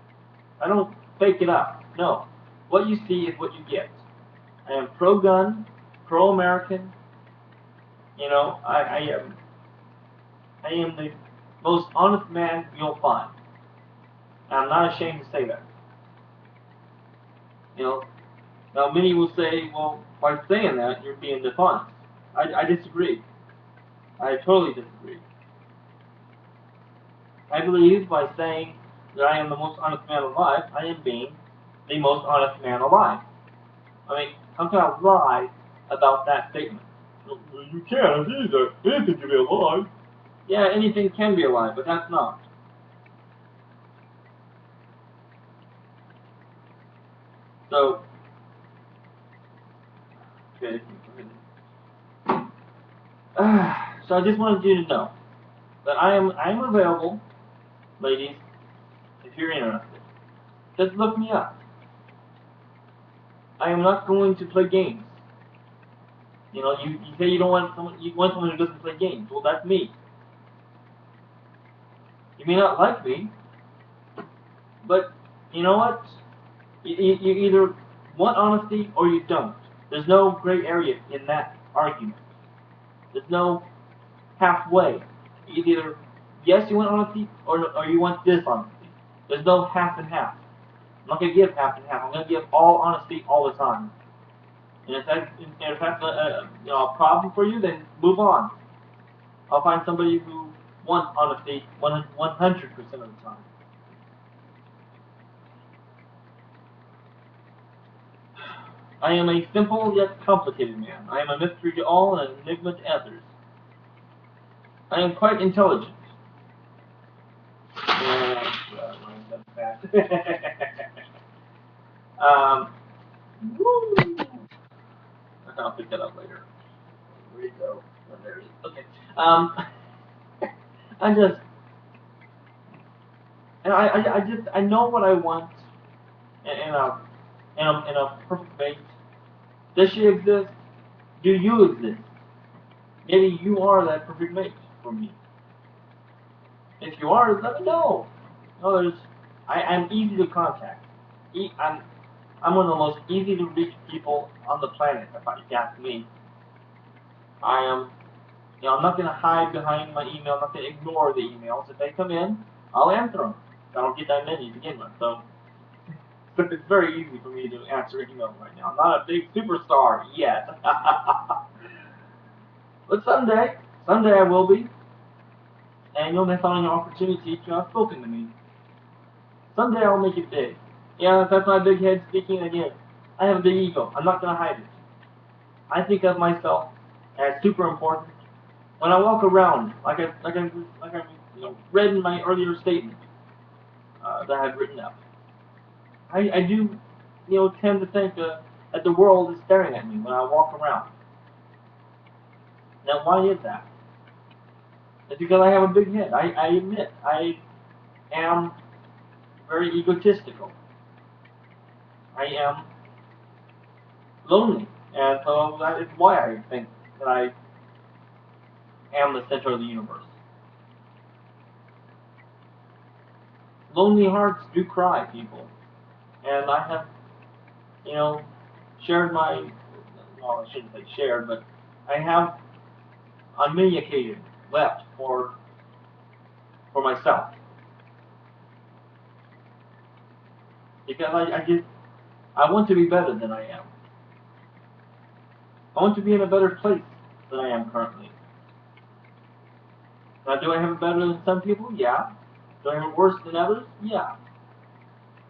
Speaker 1: I don't fake it up. No. What you see is what you get. I am pro-gun, pro-American. You know, I am the most honest man you'll find. And I'm not ashamed to say that. You know, now many will say, well, by saying that, you're being dishonest. I disagree. I totally disagree. I believe by saying that I am the most honest man alive, I am being the most honest man alive. I mean, how can I lie about that statement? Well, you can't either. Anything can be a lie. Yeah, anything can be a lie, but that's not. So, okay. So I just wanted you to know that I am available, ladies, if you're interested. Just look me up. I am not going to play games. You know, you say you don't want someone who doesn't play games. Well, that's me. You may not like me, but you know what? You either want honesty or you don't. There's no gray area in that argument. There's no halfway. It's either yes, you want honesty or you want dishonesty. There's no half and half. I'm not going to give half and half. I'm going to give all honesty all the time. And if that's a problem for you, then move on. I'll find somebody who wants honesty 100% of the time. I am a simple yet complicated man. I am a mystery to all and an enigma to others. I am quite intelligent. Woo! I'll pick that up later. Where you go? Oh, there it is. Okay. I just, and I know what I want in a perfect mate. Does she exist? Do you exist? Maybe you are that perfect mate for me. If you are, let me know. No, I'm easy to contact. I'm one of the most easy to reach people on the planet, if you ask me. I am, I'm not going to hide behind my email. I'm not going to ignore the emails. If they come in, I'll answer them. I don't get that many to begin with, so it's very easy for me to answer emails right now. I'm not a big superstar yet. But someday I will be, and you'll miss out on your opportunity to have spoken to me. Someday I'll make it big. Yeah, that's my big head speaking again. I have a big ego. I'm not going to hide it. I think of myself as super important. When I walk around, like I read in my earlier statement that I had written up, I do tend to think that the world is staring at me when I walk around. Now, why is that? It's because I have a big head. I admit I am very egotistical. I am lonely, and so that is why I think that I am the center of the universe. Lonely hearts do cry, people, and I have, shared my, well, I shouldn't say shared, but I have on many occasions wept for myself, because I want to be better than I am. I want to be in a better place than I am currently. Now, do I have it better than some people? Yeah. Do I have it worse than others? Yeah.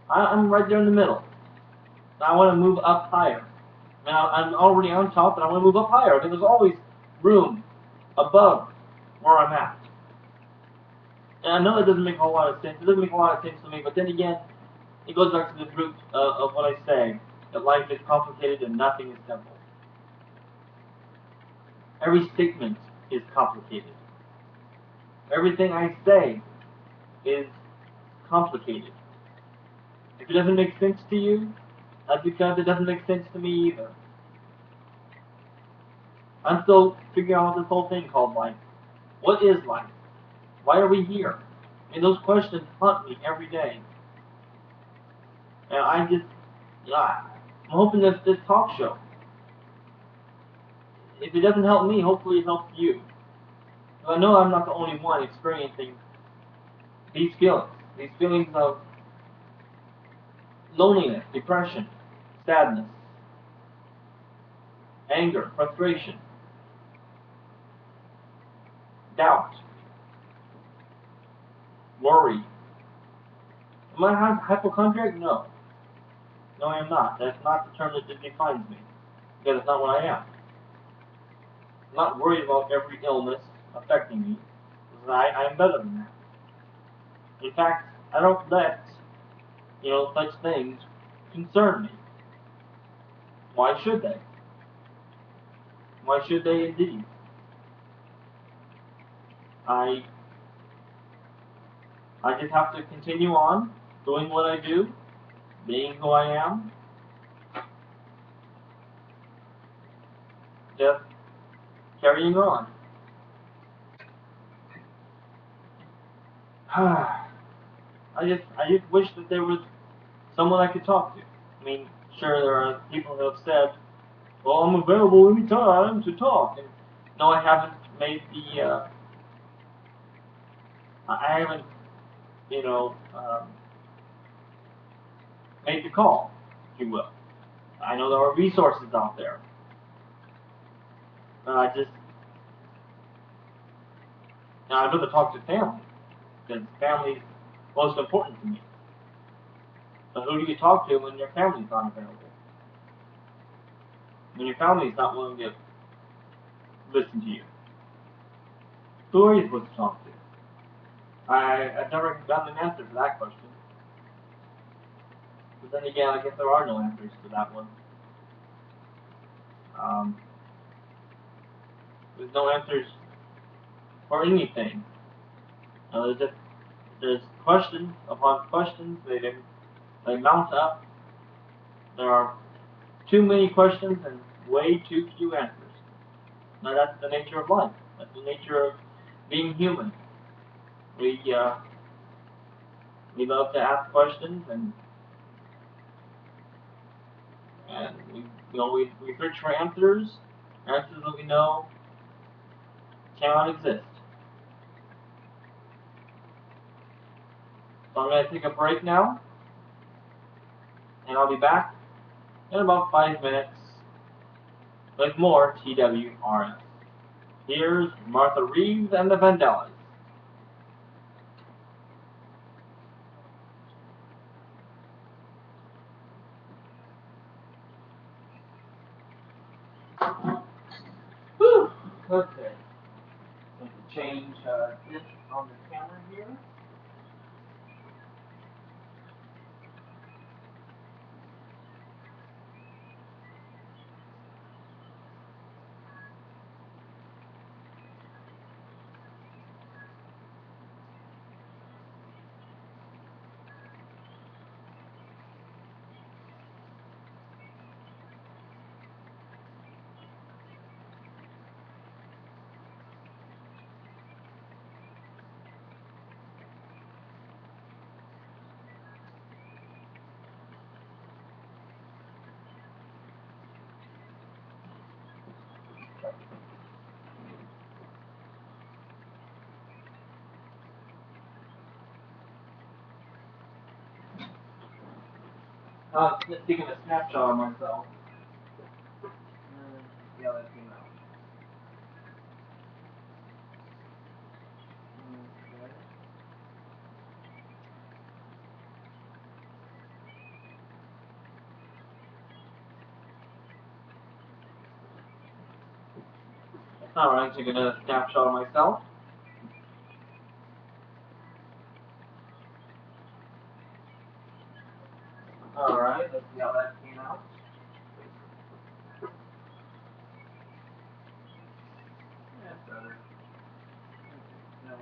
Speaker 1: I'm right there in the middle. I want to move up higher. Now, I'm already on top, but I want to move up higher. Because there's always room above where I'm at. And I know that doesn't make a whole lot of sense. It doesn't make a lot of sense to me, but then again, it goes back to the root of what I say, that life is complicated and nothing is simple. Every statement is complicated. Everything I say is complicated. If it doesn't make sense to you, that's because it doesn't make sense to me either. I'm still figuring out this whole thing called life. What is life? Why are we here? And those questions haunt me every day. And I'm hoping that this talk show, if it doesn't help me, hopefully it helps you. I know I'm not the only one experiencing these feelings of loneliness, depression, sadness, anger, frustration, doubt, worry. Am I hypochondriac? No. No, I am not. That's not the term that defines me. Because it's not what I am. I'm not worried about every illness affecting me. Because I am better than that. In fact, I don't let, such things concern me. Why should they? Why should they indeed? I just have to continue on doing what I do, being who I am, just carrying on. I just wish that there was someone I could talk to. I mean, sure, there are people who have said, well, I'm available anytime to talk. And no, I haven't made I haven't, made the call, if you will. I know there are resources out there. I'd rather talk to family, because family's most important to me. But who do you talk to when your family's not available? When your family's not willing to listen to you? Who are you supposed to talk to? I've never gotten an answer for that question. But then again, I guess there are no answers to that one. There's no answers for anything. There's questions upon questions. They mount up. There are too many questions and way too few answers. Now that's the nature of life. That's the nature of being human. We love to ask questions and we search for answers that we know cannot exist. So I'm going to take a break now, and I'll be back in about 5 minutes with more TWRS. Here's Martha Reeves and the Vandellas. Whew. Let's see. Going to change this on the camera here. Just taking a snapshot of myself. Yeah, that came out. Okay. Alright, taking a snapshot of myself. Alright, let's see how that came out. Yeah, it's better. No.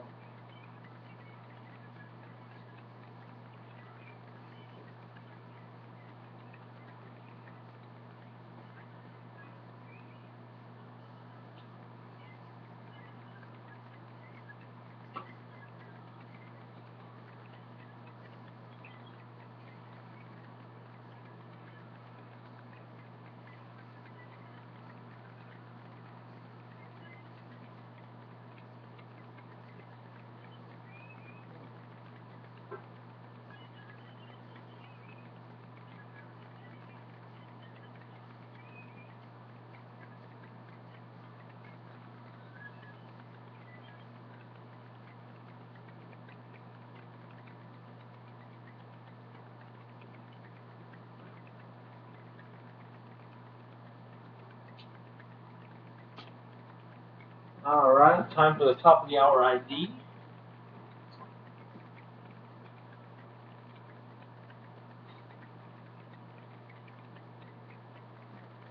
Speaker 1: Alright, time for the top of the hour ID.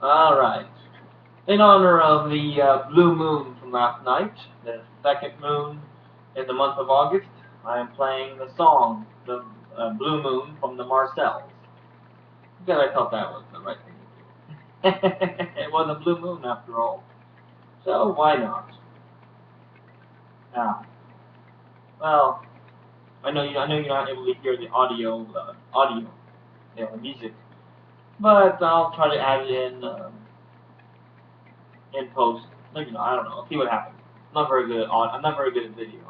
Speaker 1: Alright. In honor of the blue moon from last night, the second moon in the month of August, I am playing the song, the Blue Moon from the Marcells. Because I thought that was the right thing to do. It was a blue moon after all. So why not? Ah. Well, I know you're not able to hear the audio, the music, but I'll try to add it in post. Maybe not. I don't know. See what happens. I'm not very good at video.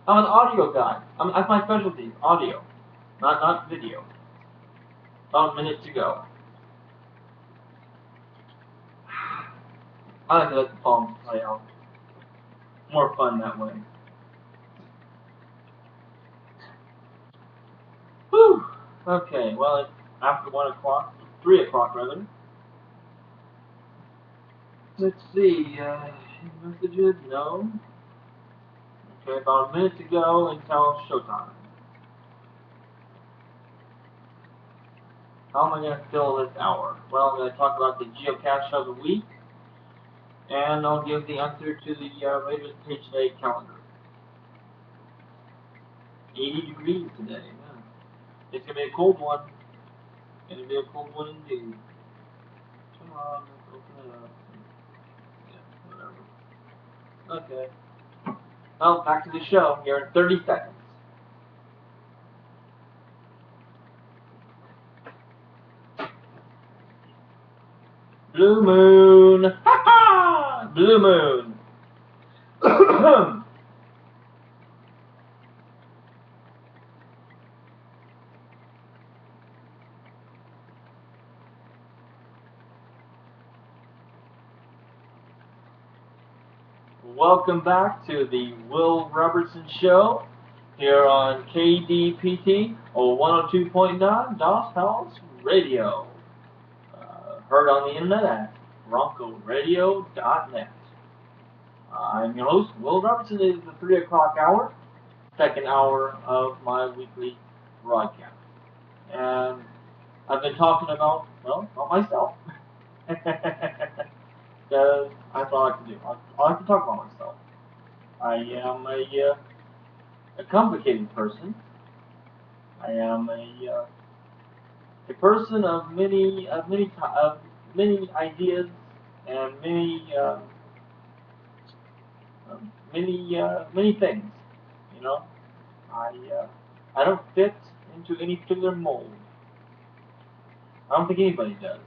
Speaker 1: I'm an audio guy. That's my specialty. Audio, not video. About a minute to go. I like to let the poems play out. More fun that way. Whew. Okay. Well, it's after 1 o'clock, 3 o'clock rather. Let's see. Messages? No. Okay, about a minute to go until showtime. How am I going to fill this hour? Well, I'm going to talk about the geocache of the week, and I'll give the answer to the latest page today calendar. 80 degrees today. Yeah. It's going to be a cold one. It's going to be a cold one indeed. Come on, let's open it up. Yeah, whatever. Okay. Well, back to the show here in 30 seconds. Blue moon! Ha ha! Blue moon! Welcome back to the Will Robertson Show here on KDPT 102.9 DOS House Radio. Heard on the internet at broncoradio.net. I'm your host, Will Robertson. It is the 3 o'clock hour, second hour of my weekly broadcast. And I've been talking about myself. Because that's what I like to do. I like to talk about myself. I am a complicated person. I am a person of many ideas and many things. You know, I don't fit into any particular mold. I don't think anybody does.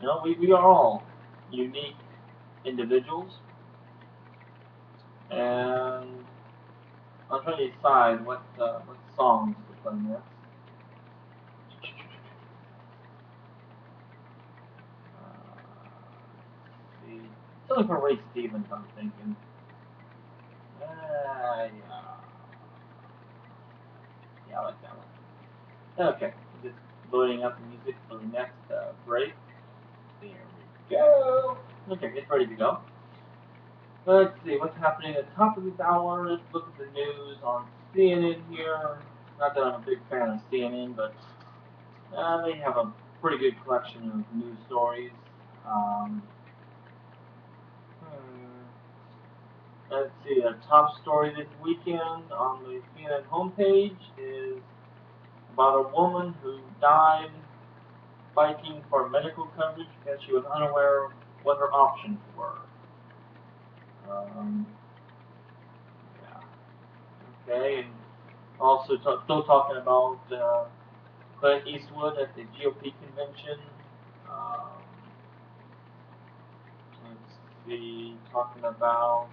Speaker 1: You know, we are all unique individuals, and I'm trying to decide what songs to play next. See, something from Ray Stevens, I'm thinking. Yeah, I like that one. Okay, just loading up the music for the next break. There we go. Okay, it's ready to go. Let's see what's happening at the top of this hour. Let's look at the news on CNN here. Not that I'm a big fan of CNN, but they have a pretty good collection of news stories. Um, Let's see, the top story this weekend on the CNN homepage is about a woman who died fighting for medical coverage because she was unaware of what her options were. Yeah. Okay, and also still talking about Clint Eastwood at the GOP convention. Um, let's see, talking about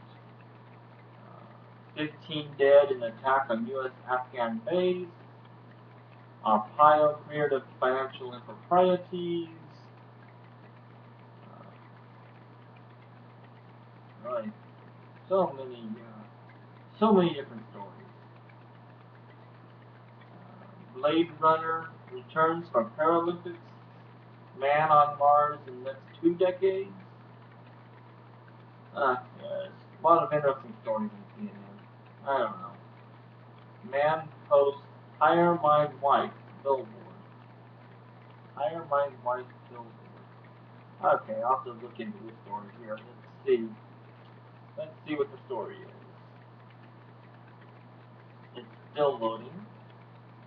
Speaker 1: 15 dead in attack on U.S. Afghan base. Arpaio created financial improprieties. Right. So many different stories. Blade Runner returns from Paralympics. Man on Mars in the next 2 decades. Yes. A lot of interesting stories in CNN. I don't know. Man posts hire my wife billboard. Hire my wife billboard. Okay, I'll have to look into this story here. Let's see. Let's see what the story is. It's still loading.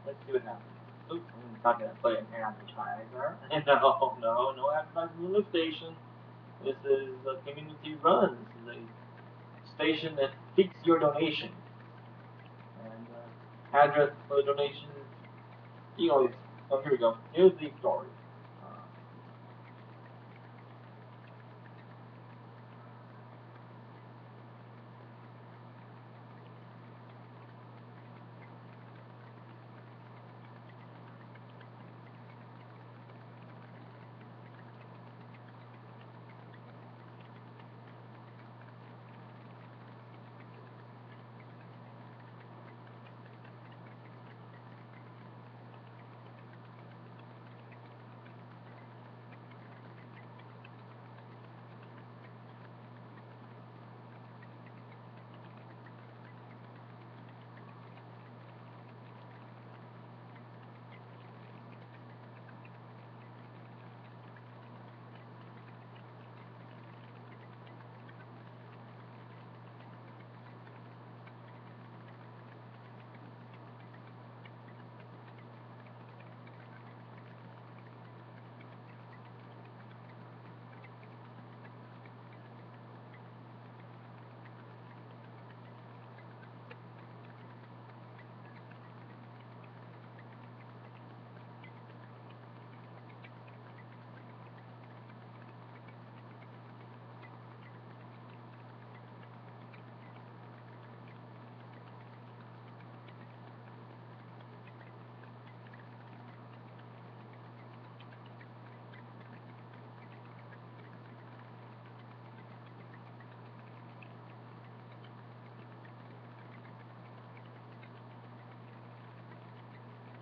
Speaker 1: Let's see what happens. Oops, I'm not going to play an advertiser. No advertising in the station. This is a community run. This is a station that seeks your donation. And address for the donation, you always, oh, here we go. Here's the story.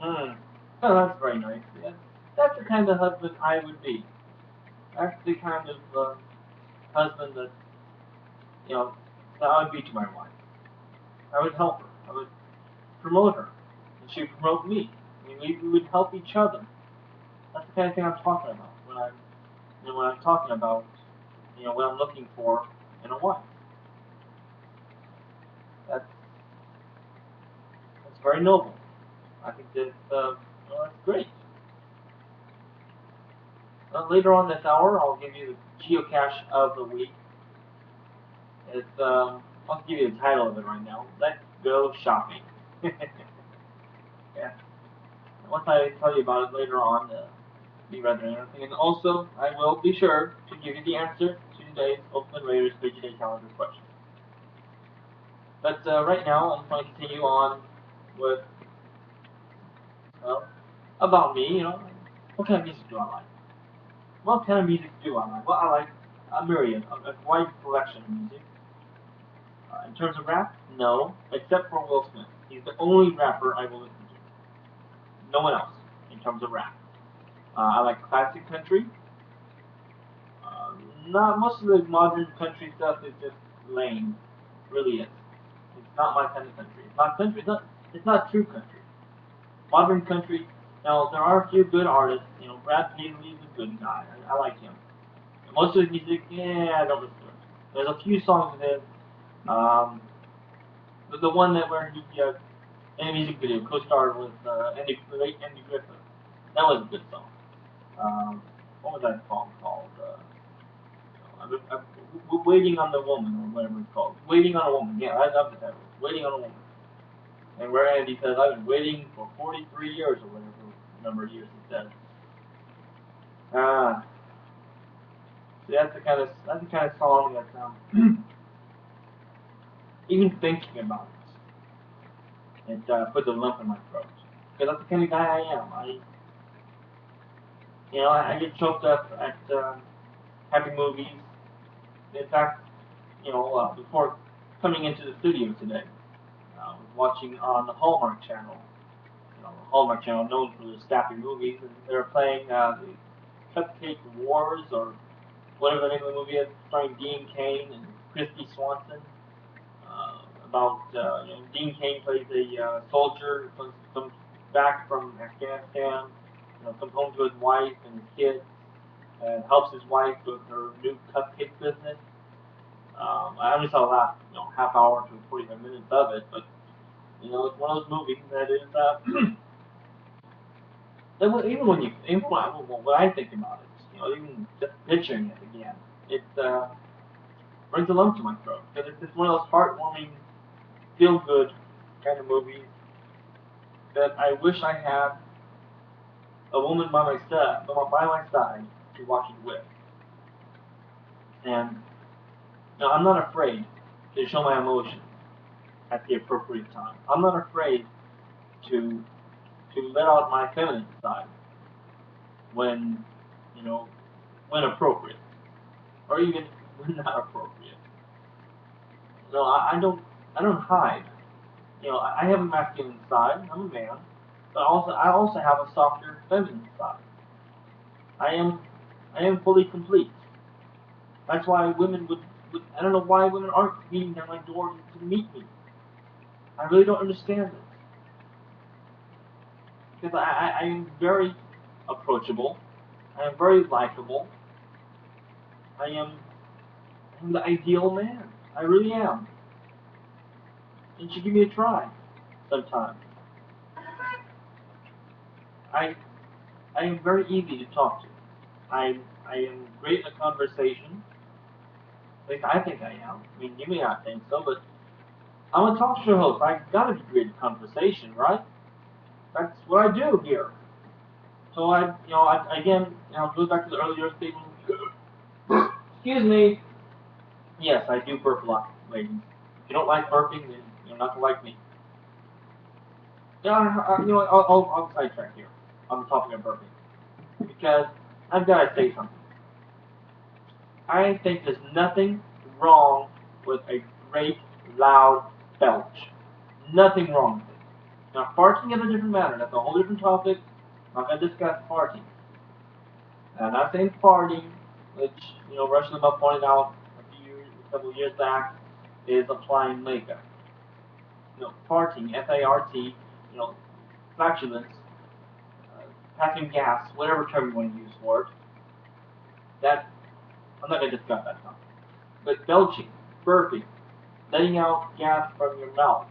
Speaker 1: Hmm. Oh, that's very nice. Yeah. That's the kind of husband I would be. That's the kind of husband that, you know, that I would be to my wife. I would help her. I would promote her. And she would promote me. I mean, we would help each other. That's the kind of thing I'm talking about when I'm talking about, what I'm looking for in a wife. That's that's very noble. I think that's great. Later on this hour, I'll give you the geocache of the week. I'll give you the title of it right now. Let's go shopping. Yeah. Once I tell you about it later on, be rather interesting. And also, I will be sure to give you the answer to today's Oakland Raiders Day calendar question. But right now, I'm going to continue on with, well, about me. What kind of music do I like? What kind of music do I like? Well, I like a myriad, a wide collection of music. In terms of rap, no, except for Will Smith. He's the only rapper I will listen to. No one else in terms of rap. I like classic country. Not most of the modern country stuff is just lame. It really is. It's not my kind of country. It's not country. It's not true country. Modern country. Now there are a few good artists. Brad Paisley is a good guy. I like him. And most of his music, I don't listen to it. There's a few songs of his. Um, the one that where he in a music video co-starred with Andy Griffith. That was a good song. What was that song called? Waiting on the Woman, or whatever it's called. Waiting on a Woman. Yeah, I love the title. Waiting on a Woman. And where Andy says, I've been waiting for 43 years, or whatever number of years he said. See, that's the kind of song that even thinking about it puts a lump in my throat. Because that's the kind of guy I am. I get choked up at happy movies. In fact, before coming into the studio today, I was watching on the Hallmark Channel. The Hallmark Channel known for the sappy movies, and they were playing Cupcake Wars, or whatever the name of the movie is, starring Dean Cain and Christy Swanson. Dean Cain plays a soldier who comes back from Afghanistan, comes home to his wife and his kids, and helps his wife with her new cupcake business. I only saw the last half hour to 45 minutes of it, but it's one of those movies that is even when I think about it, even just picturing it again, it brings a lump to my throat because it's just one of those heartwarming, feel-good kind of movies that I wish I had a woman by my side to watch it with. And I'm not afraid to show my emotions at the appropriate time. I'm not afraid to let out my feminine side when appropriate, or even when not appropriate. I don't hide. I have a masculine side. I'm a man, but I also have a softer feminine side. I am fully complete. That's why women would I don't know why women aren't beating down my door to meet me. I really don't understand it. Because I am very approachable. I am very likable. I'm the ideal man. I really am. You should give me a try sometime. I am very easy to talk to. I am great in a conversation. At least I think I am. I mean, you may not think so, but I'm a talk show host. I've got to be great in conversation, right? That's what I do here. So again, go back to the earlier statement. Excuse me. Yes, I do burp a lot, ladies. If you don't like burping, then you're not gonna like me. I'll sidetrack here on the topic of burping because I've got to say something. I think there's nothing wrong with a great loud belch. Nothing wrong with it. Now, farting is a different matter. That's a whole different topic. I'm not going to discuss farting. And I'm not saying farting, which Rush Limbaugh pointed out a couple of years back, is applying makeup. Farting, F-A-R-T, flatulence, passing gas, whatever term you want to use for it. That I'm not going to discuss that topic. But belching, burping, letting out gas from your mouth,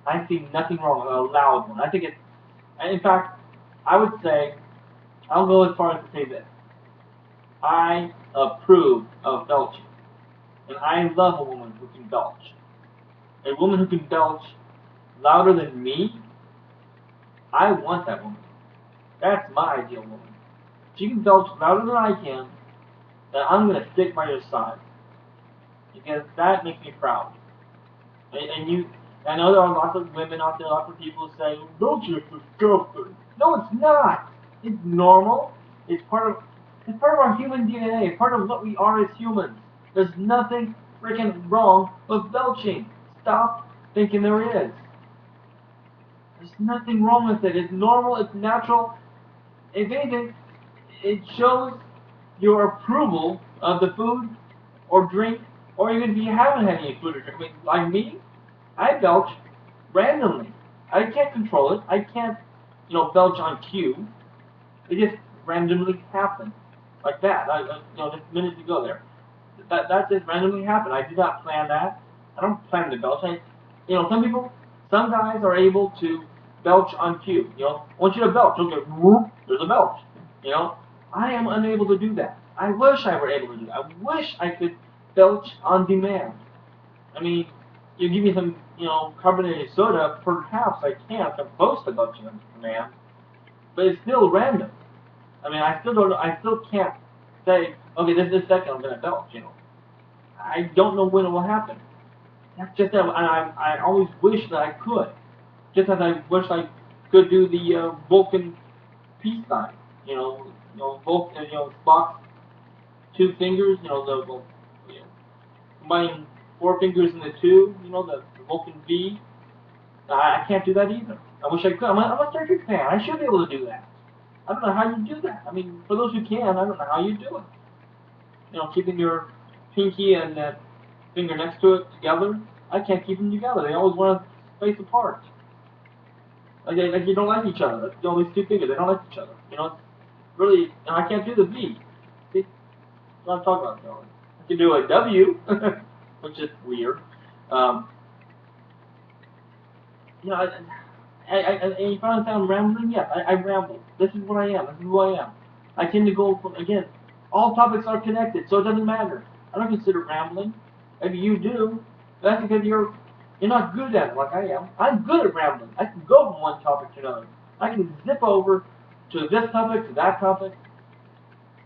Speaker 1: I see nothing wrong with a loud one. I think it's, in fact, I would say, I'll go as far as to say this. I approve of belching. And I love a woman who can belch. A woman who can belch louder than me, I want that woman. That's my ideal woman. If she can belch louder than I can, then I'm going to stick by your side. Because that makes me proud. I know there are lots of women out there, lots of people who say, belching is disgusting. No, it's not. It's normal. It's part of our human DNA. It's part of what we are as humans. There's nothing freaking wrong with belching. Stop thinking there is. There's nothing wrong with it. It's normal. It's natural. If anything, it shows your approval of the food or drink, or even if you haven't had any food or drink. I mean, like me, I belch randomly. I can't control it. I can't, belch on cue. It just randomly happens. Like that. Just minutes ago there. That just randomly happened. I did not plan that. I don't plan to belch. Some guys are able to belch on cue. I want you to belch. Okay, whoop, there's a belch. I am unable to do that. I wish I were able to do that. I wish I could belch on demand. I mean, you give me some, carbonated soda, perhaps I can. I'm supposed to belching on demand, but it's still random. I mean, I still can't say, okay, this second I'm gonna belch. I don't know when it will happen. That's just that, and I always wish that I could. Just as I wish I could do the Vulcan peace sign. Vulcan, Spock's two fingers. Combining 4 fingers into 2. The Vulcan V. I can't do that either. I wish I could. I'm a Star Trek fan. I should be able to do that. I don't know how you do that. I mean, for those who can, I don't know how you do it. Keeping your pinky and that finger next to it together. I can't keep them together. They always want to space apart. Like you don't like each other. These two fingers, they don't like each other. It's really, and I can't do the V. See, that's what I'm talking about. I can do a W, which is weird. And you probably say I'm rambling. Yes, I ramble. This is what I am. This is who I am. I tend to go from, again, all topics are connected, so it doesn't matter. I don't consider rambling. Maybe you do. That's because you're not good at it like I am. I'm good at rambling. I can go from one topic to another. I can zip over to this topic, to that topic,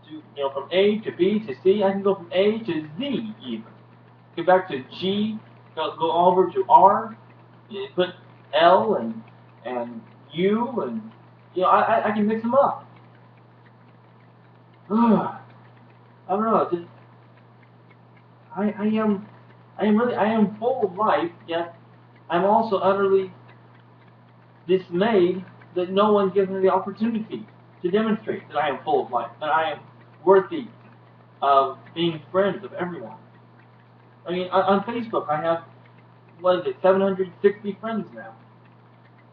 Speaker 1: to from A to B to C. I can go from A to Z even. Get back to G, go over to R, you put L and U, and I can mix them up. I don't know. Just I am full of life, yet I'm also utterly dismayed that no one gives me the opportunity to demonstrate that I am full of life, that I am worthy of being friends of everyone. I mean, on Facebook, I have, 760 friends now.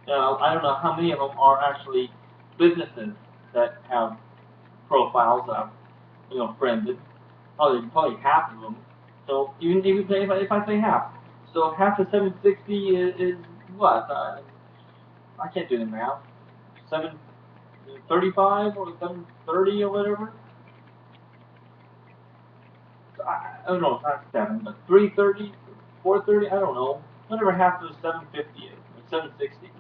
Speaker 1: I don't know how many of them are actually businesses that have profiles that I've, friended. Probably half of them. So even if I say half, so half of 760 is what? I can't do the math. 735 or 730 or whatever. So I don't know, it's not 7, but 330, 430, I don't know. Whatever half of 750 is, or 760.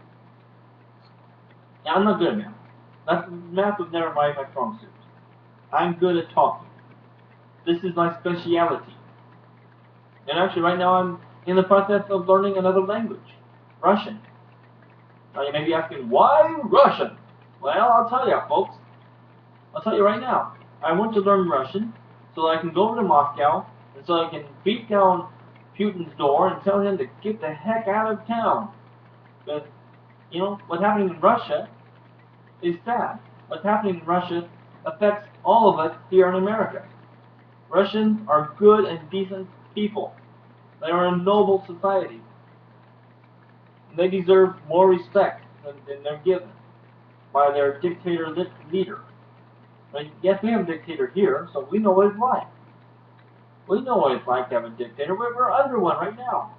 Speaker 1: Yeah, I'm not good at math. Math was never my strong suit. I'm good at talking. This is my speciality. And actually, right now I'm in the process of learning another language, Russian. Now you may be asking, why Russian? Well, I'll tell you, folks. I'll tell you right now. I want to learn Russian so that I can go over to Moscow and so I can beat down Putin's door and tell him to get the heck out of town. Because, what's happening in Russia is sad. What's happening in Russia affects all of us here in America. Russians are good and decent people. They are a noble society. And they deserve more respect than they're given by their dictator leader. Yes, we have a dictator here, so we know what it's like. We know what it's like to have a dictator. We're under one right now.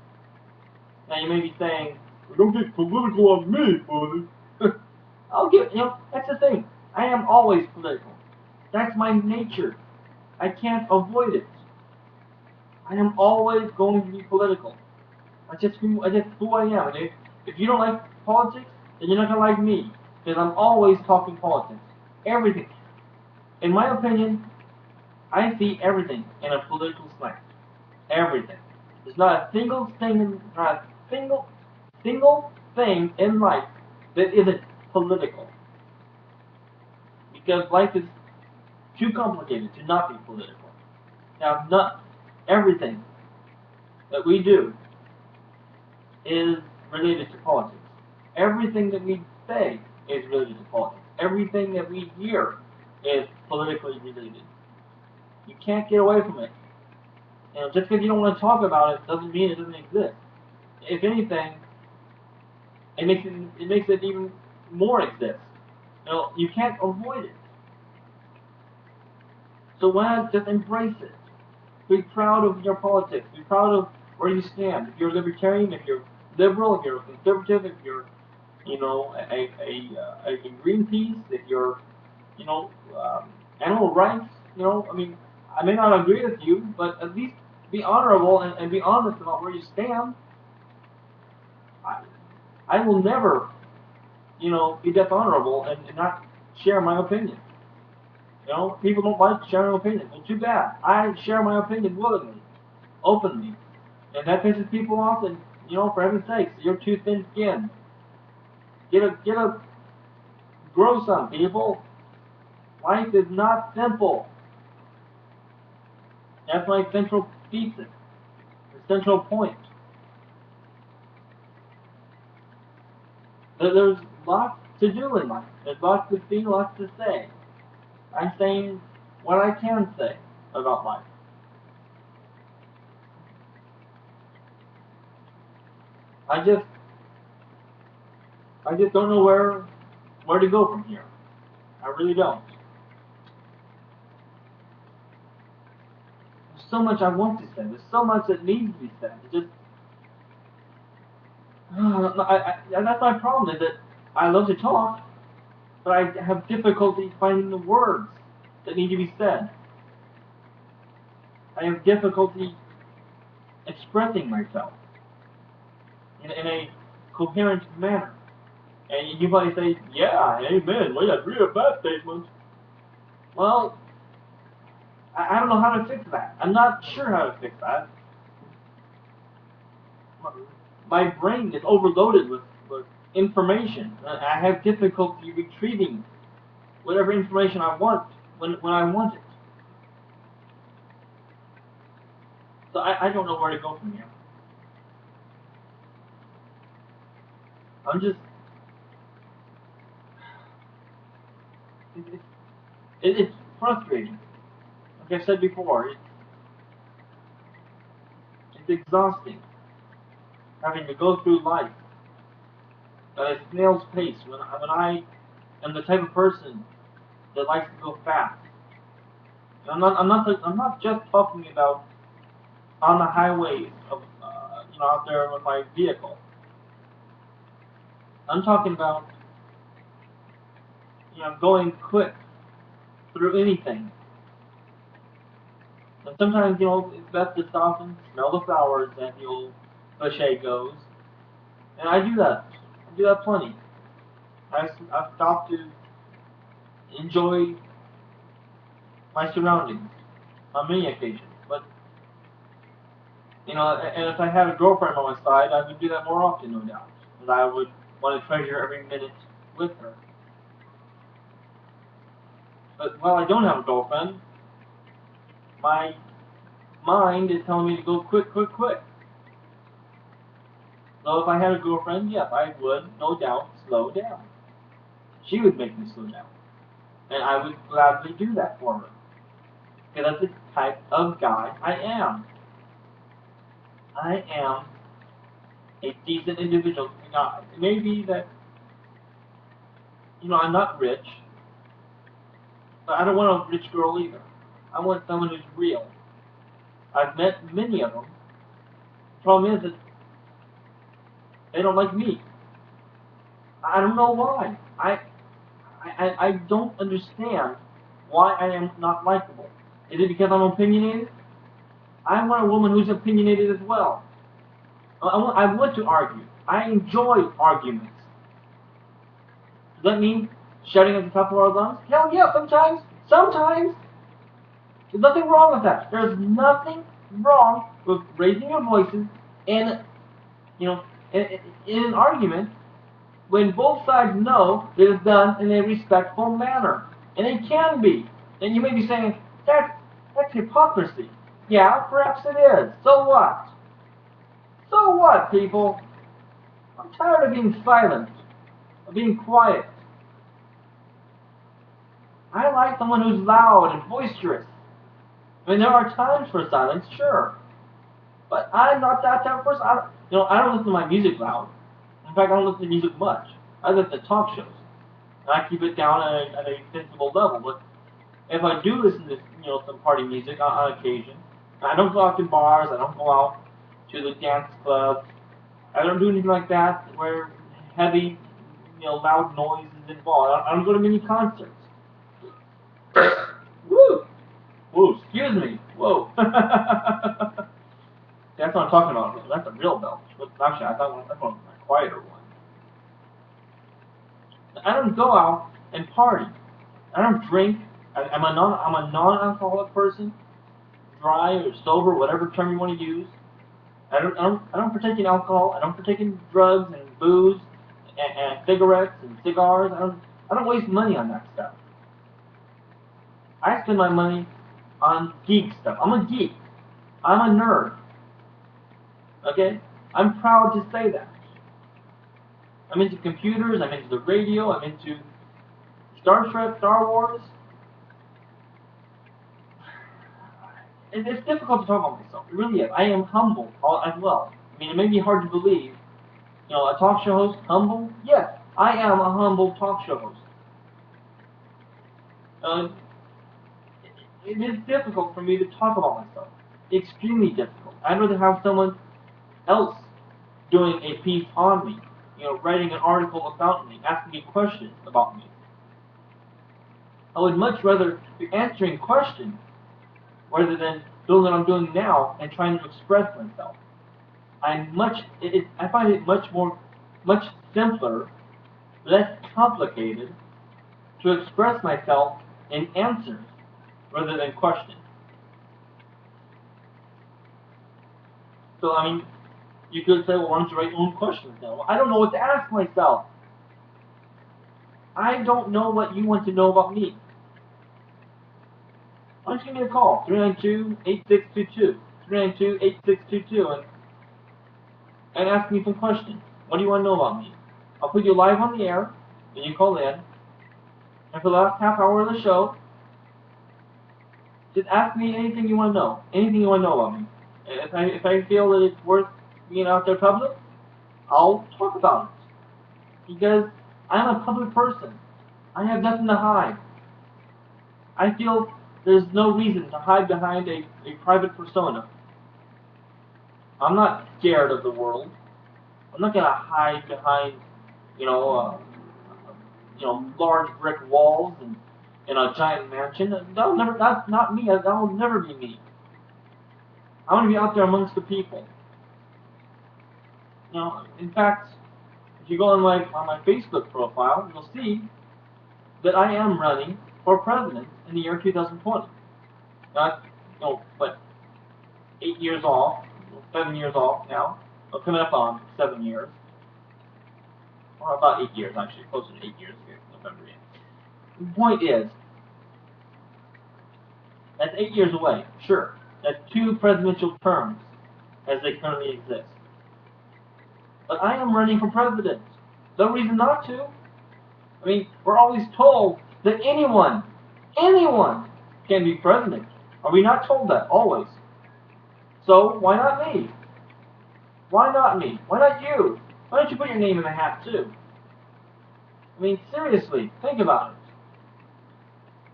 Speaker 1: Now you may be saying, don't get political on me, buddy. That's the thing. I am always political. That's my nature. I can't avoid it. I am always going to be political. That's just who I am. And if you don't like politics, then you're not going to like me. Because I'm always talking politics. Everything. In my opinion, I see everything in a political slant. Everything. There's not a single thing, single thing in life that isn't political. Because life is too complicated to not be political. Now, not everything that we do is related to politics. Everything that we say is related to politics. Everything that we hear is politically related. You can't get away from it. Just because you don't want to talk about it doesn't mean it doesn't exist. If anything, it makes it even more exist. You can't avoid it. So why not just embrace it? Be proud of your politics. Be proud of where you stand. If you're a libertarian, if you're liberal, if you're a conservative, if you're, a Greenpeace, if you're, animal rights, I may not agree with you, but at least be honorable and be honest about where you stand. I will never, be dishonorable and not share my opinion. People don't like sharing opinions. Well, too bad. I share my opinion willingly, openly. And that pisses people off, and, for heaven's sakes, you're too thin-skinned. Grow some, people. Life is not simple. That's my central thesis, the central point. There's lots to do in life. There's lots to see, lots to say. I'm saying what I can say about life. I just don't know where to go from here. I really don't. There's so much I want to say. There's so much that needs to be said. It just that's my problem. Is that I love to talk, but I have difficulty finding the words that need to be said. I have difficulty expressing myself in a coherent manner. And you might say, yeah, amen, we agree with that statement. Well, I don't know how to fix that. I'm not sure how to fix that. My brain is overloaded with information. I have difficulty retrieving whatever information I want when I want it. So I don't know where to go from here. I'm just... It's frustrating. Like I said before, it's exhausting having to go through life at a snail's pace when I am the type of person that likes to go fast. And I'm not just talking about on the highways of out there with my vehicle. I'm talking about going quick through anything. And sometimes it's best to stop and smell the flowers, as the old cliche goes. And I do that. I do that plenty. I've stopped to enjoy my surroundings on many occasions. But and if I had a girlfriend on my side, I would do that more often, no doubt. And I would want to treasure every minute with her. But while I don't have a girlfriend, my mind is telling me to go quick, quick, quick. So if I had a girlfriend, yes, I would, no doubt, slow down. She would make me slow down. And I would gladly do that for her. Because that's the type of guy I am. I am a decent individual guy. It may be that, I'm not rich, but I don't want a rich girl either. I want someone who's real. I've met many of them. The problem is that they don't like me. I don't know why. I don't understand why I am not likable. Is it because I'm opinionated? I want a woman who's opinionated as well. I want to argue. I enjoy arguments. Does that mean shouting at the top of our lungs? Hell yeah, sometimes. Sometimes. There's nothing wrong with that. There's nothing wrong with raising your voices in an argument when both sides know that it's done in a respectful manner. And it can be. And you may be saying, that's hypocrisy. Yeah, perhaps it is. So what? So what, people? I'm tired of being silent, of being quiet. I like someone who's loud and boisterous. I mean, there are times for silence, sure. But I'm not that type of person. I don't listen to my music loud. In fact, I don't listen to music much. I listen to talk shows. And I keep it down at a sensible level. But if I do listen to some party music on occasion, I don't go out to bars. I don't go out to the dance clubs. I don't do anything like that where heavy, loud noise is involved. I don't go to many concerts. Woo! Whoa, excuse me. Whoa. That's what I'm talking about. That's a real belch. Actually, I thought that's one of my quieter ones. I don't go out and party. I don't drink. I'm a non-alcoholic person, dry or sober, whatever term you want to use. I don't partake in alcohol. I don't partake in drugs and booze and cigarettes and cigars. I don't waste money on that stuff. I spend my money on geek stuff. I'm a geek. I'm a nerd. Okay? I'm proud to say that. I'm into computers, I'm into the radio, I'm into Star Trek, Star Wars. It's difficult to talk about myself. It really is. I am humble as well. I mean, it may be hard to believe. You know, a talk show host, humble? Yes, I am a humble talk show host. It is difficult for me to talk about myself. Extremely difficult. I'd rather have someone else doing a piece on me. You know, writing an article about me, asking me questions about me. I would much rather be answering questions rather than doing what I'm doing now and trying to express myself. I find it much simpler, less complicated to express myself in answers rather than questions. So, I mean, you could say, well, why don't you write your own questions now? Well, I don't know what to ask myself. I don't know what you want to know about me. Why don't you give me a call? 392-8622. 392-8622 and ask me some questions. What do you want to know about me? I'll put you live on the air, and you call in. And for the last half hour of the show, just ask me anything you want to know. Anything you want to know about me. If I feel that it's worth being out there public, I'll talk about it. Because I'm a public person. I have nothing to hide. I feel there's no reason to hide behind a private persona. I'm not scared of the world. I'm not gonna hide behind, large brick walls and in a giant mansion. That'll never. That's not me. That will never be me. I want to be out there amongst the people. You know, in fact, if you go on my Facebook profile, you'll see that I am running for president in the year 2020. Not, 8 years off, 7 years off now. Well, coming up on 7 years. Or about 8 years, actually. Closer to 8 years ago, November 8th. The point is, that's 8 years away, sure. That's 2 presidential terms as they currently exist. But I am running for president. No reason not to. I mean, we're always told that anyone can be president. Are we not told that? Always. So, why not me? Why not me? Why not you? Why don't you put your name in the hat, too? I mean, seriously, think about it.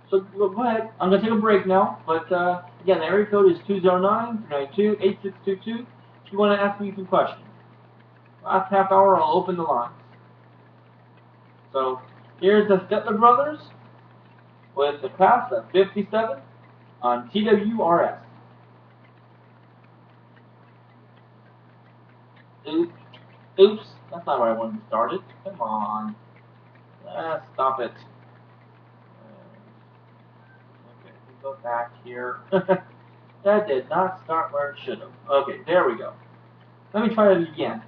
Speaker 1: So, go ahead. I'm going to take a break now. But, again, the area code is 209-392-8622 if you want to ask me some questions. Last half hour, I'll open the lines. So, here's the Stettler Brothers with the class of 57 on TWRS. Oops, that's not where I wanted to start it. Come on. Stop it. Okay, we'll go back here. That did not start where it should have. Okay, there we go. Let me try it again.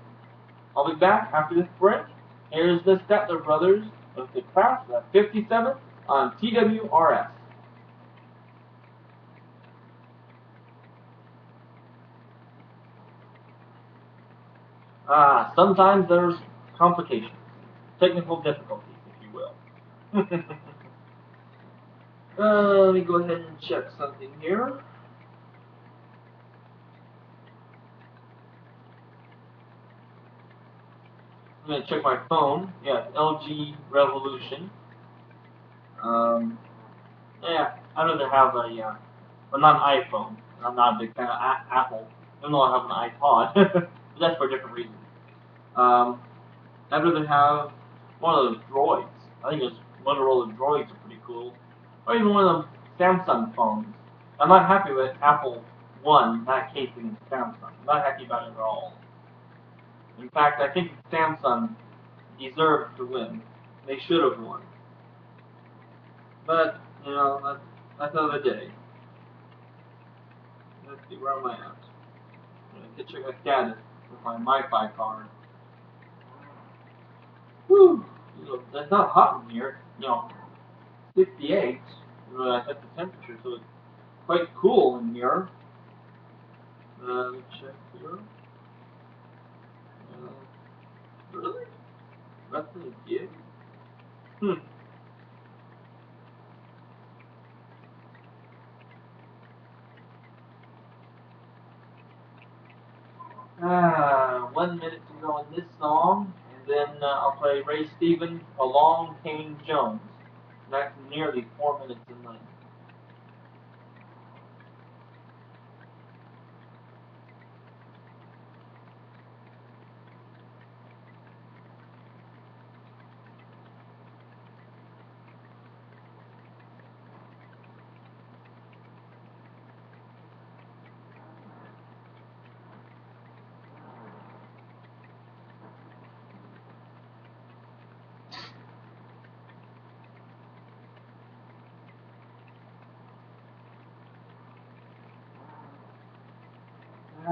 Speaker 1: I'll be back after this break. Here's the Stettler Brothers with the class of 57 on TWRS. Sometimes there's complications, technical difficulties, if you will. Let me go ahead and check something here. I'm going to check my phone. Yeah, LG Revolution. Yeah, I'd rather have not an iPhone. I'm not a big fan of Apple, even though I have an iPod. But that's for a different reason. I'd rather have one of those droids. I think those Motorola droids are pretty cool. Or even one of those Samsung phones. I'm not happy with Apple One not casing Samsung. I'm not happy about it at all. In fact, I think Samsung deserved to win. They should have won. But, that's another day. Let's see, where am I at? I'm going to check my status with my Wi-Fi card. Whew! It's not hot in here. 68. I set the temperature, so it's quite cool in here. Let me check here. Really? Nothing to give. Hmm. Ah, 1 minute to go in this song, and then I'll play Ray Stevens, Along Came Jones. That's nearly 4 minutes in length.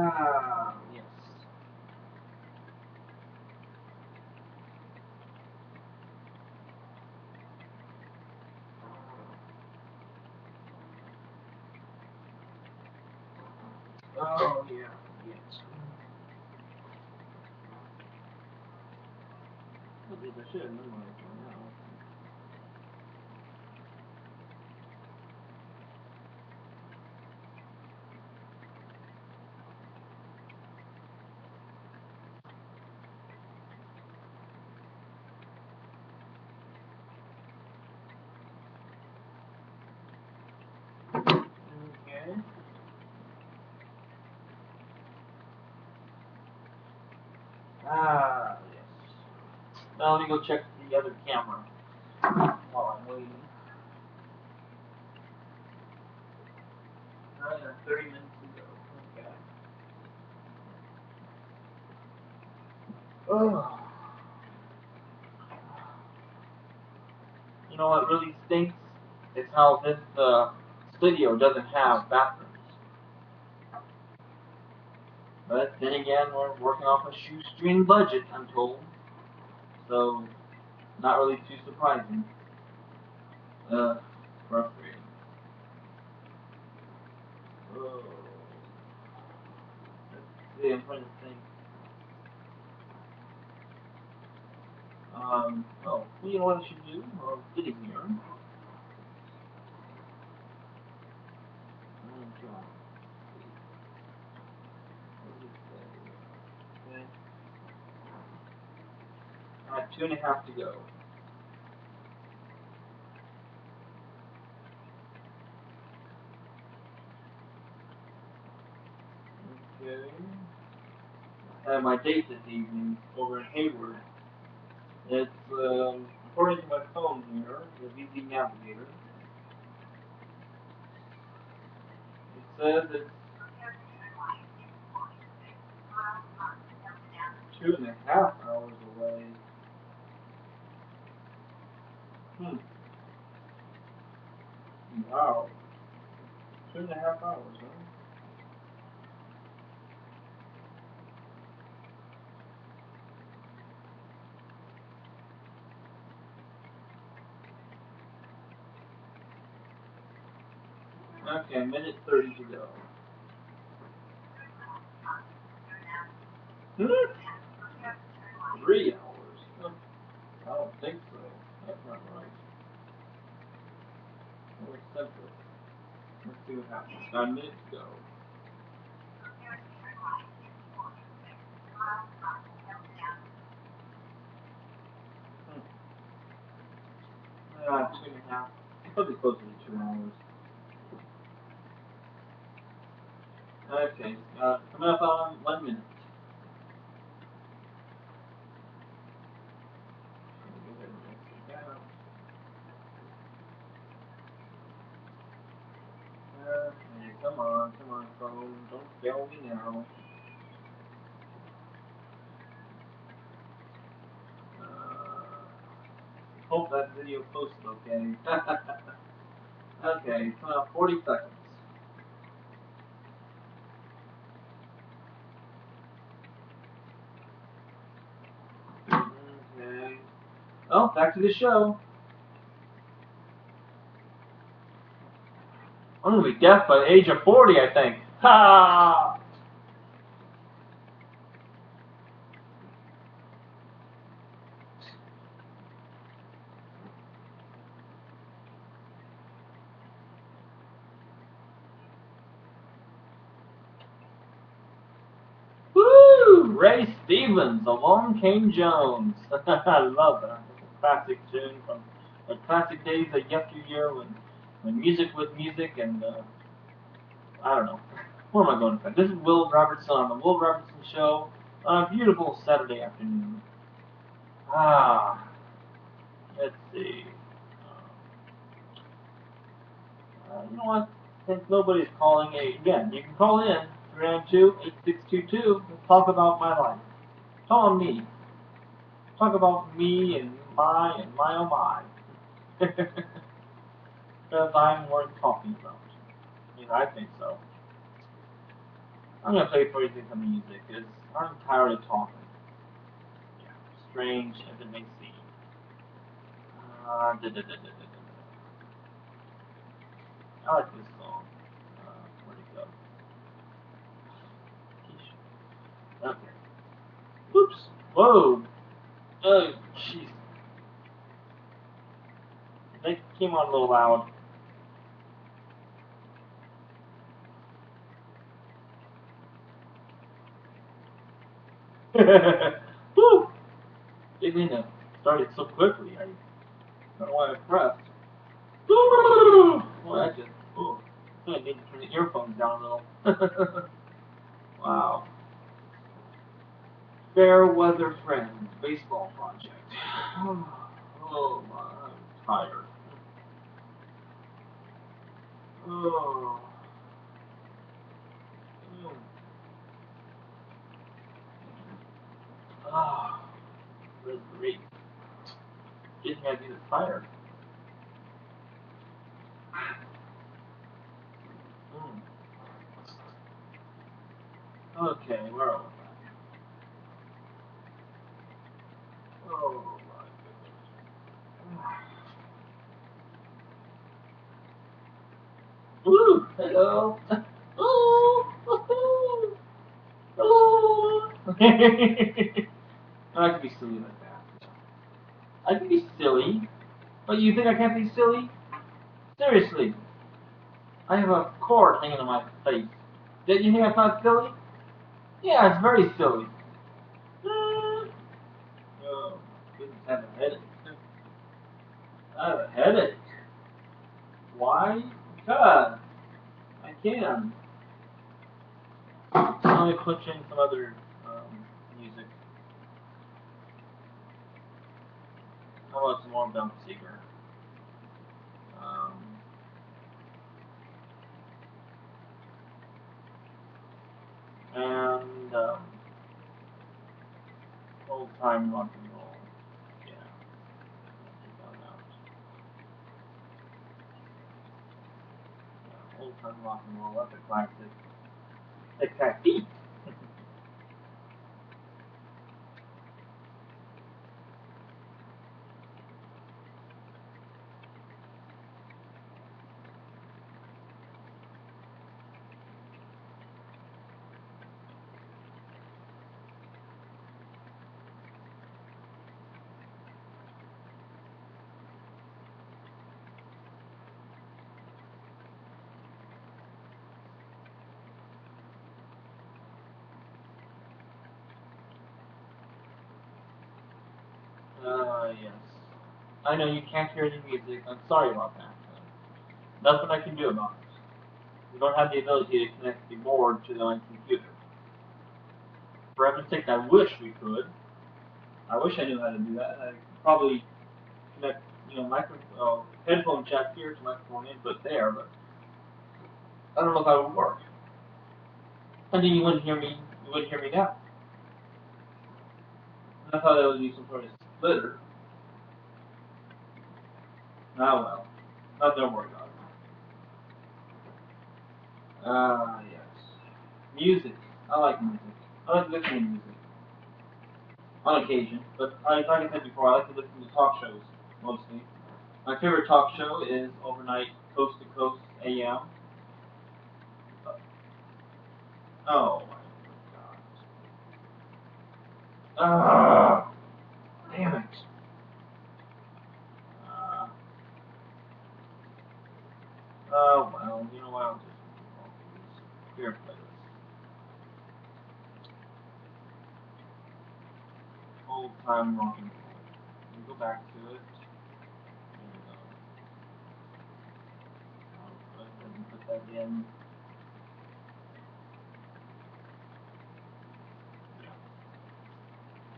Speaker 1: Ah, yes. Oh, yeah, yes. I should have memorized one now. Okay. Ah, yes. Now let me go check the other camera while I'm waiting. 30 minutes to go. Okay. Oh. You know what really stinks? Is how this studio doesn't have bathrooms. But then again, we're working off a shoestring budget, I'm told. So, not really too surprising. Frustrating. Oh. Let's see, I'm trying to think. Oh, well, you know what I should do? Well, sitting here. Oh, God. What did it say? Okay. I have 2.5 to go. Okay. I have my date this evening over in Hayward. It's, according to my phone here, the VZ Navigator, it says it's 2.5 hours away. Hmm. Wow. 2.5 hours, huh? Okay, 1:30 to go. Hmm? 3 hours? Huh. I don't think so. That's not right. More simple. Let's see what happens. 9 minutes to go. Hmm. 2.5. Probably closer to 2 hours. Okay, coming up on 1 minute. Go ahead and exit that. Okay, come on, phone. Don't fail me now. Hope that video posted okay. Okay, 40 seconds. Okay. Oh, back to the show. I'm gonna be deaf by the age of 40, I think. Ha! Ray Stevens, Along Came Jones. I love that. It's a classic tune from the classic days of yesteryear when music was music and, I don't know. Where am I going with that? This is Will Robertson on the Will Robertson Show on a beautiful Saturday afternoon. Let's see. You know what? Since nobody's calling, again, you can call in 392-8622 and talk about my life. Call on me. Talk about me and my oh my. Because I'm worth talking about. I mean, I think so. I'm going to play for you some music because I'm tired of talking. Yeah, strange as it may seem. I like this song. Where'd it go? Okay. Oops. Whoa. Oh, jeez. They came on a little loud. Woo! Didn't know. Started so quickly. I don't know why I pressed. Woo! Well, I just. Oh. I need to turn the earphones down a little. Wow. Fair Weather Friends Baseball Project. Oh my, I'm tired. Oh. Ah. Good grief. Didn't have you tired. Mm. Okay, where are we? Oh my goodness. Woo! Hello! Ooh! Woohoo! Hello! I can be silly like that. I can be silly, but you think I can't be silly? Seriously. I have a cord hanging on my face. Did you think I thought silly? Yeah, it's very silly. Oh, goodness, I have a headache. I have a headache. Why? Because I can. Let me put in some other music. How about some more Dump Seeker? And old time rock and roll. Yeah. Old time rock and roll. That's a classic. It's that beat. Yes. I know you can't hear any music. I'm sorry about that. Nothing I can do about it. We don't have the ability to connect the board to the computer. For heaven's sake, I wish we could. I wish I knew how to do that. I could probably connect, headphone jack here to microphone input there, but I don't know if that would work. And then you wouldn't hear me. You wouldn't hear me now. And I thought that would be some sort of splitter. Oh well. Don't worry about it. Yes. Music. I like music. I like listening to music. On occasion. But like I said before, I like to listen to talk shows, mostly. My favorite talk show is Overnight Coast to Coast AM. Oh my god. Damn it. Well, you know what? I'll just here playlist. old time rocking roll. Let me go back to it. There we go. I'll go ahead and put that in.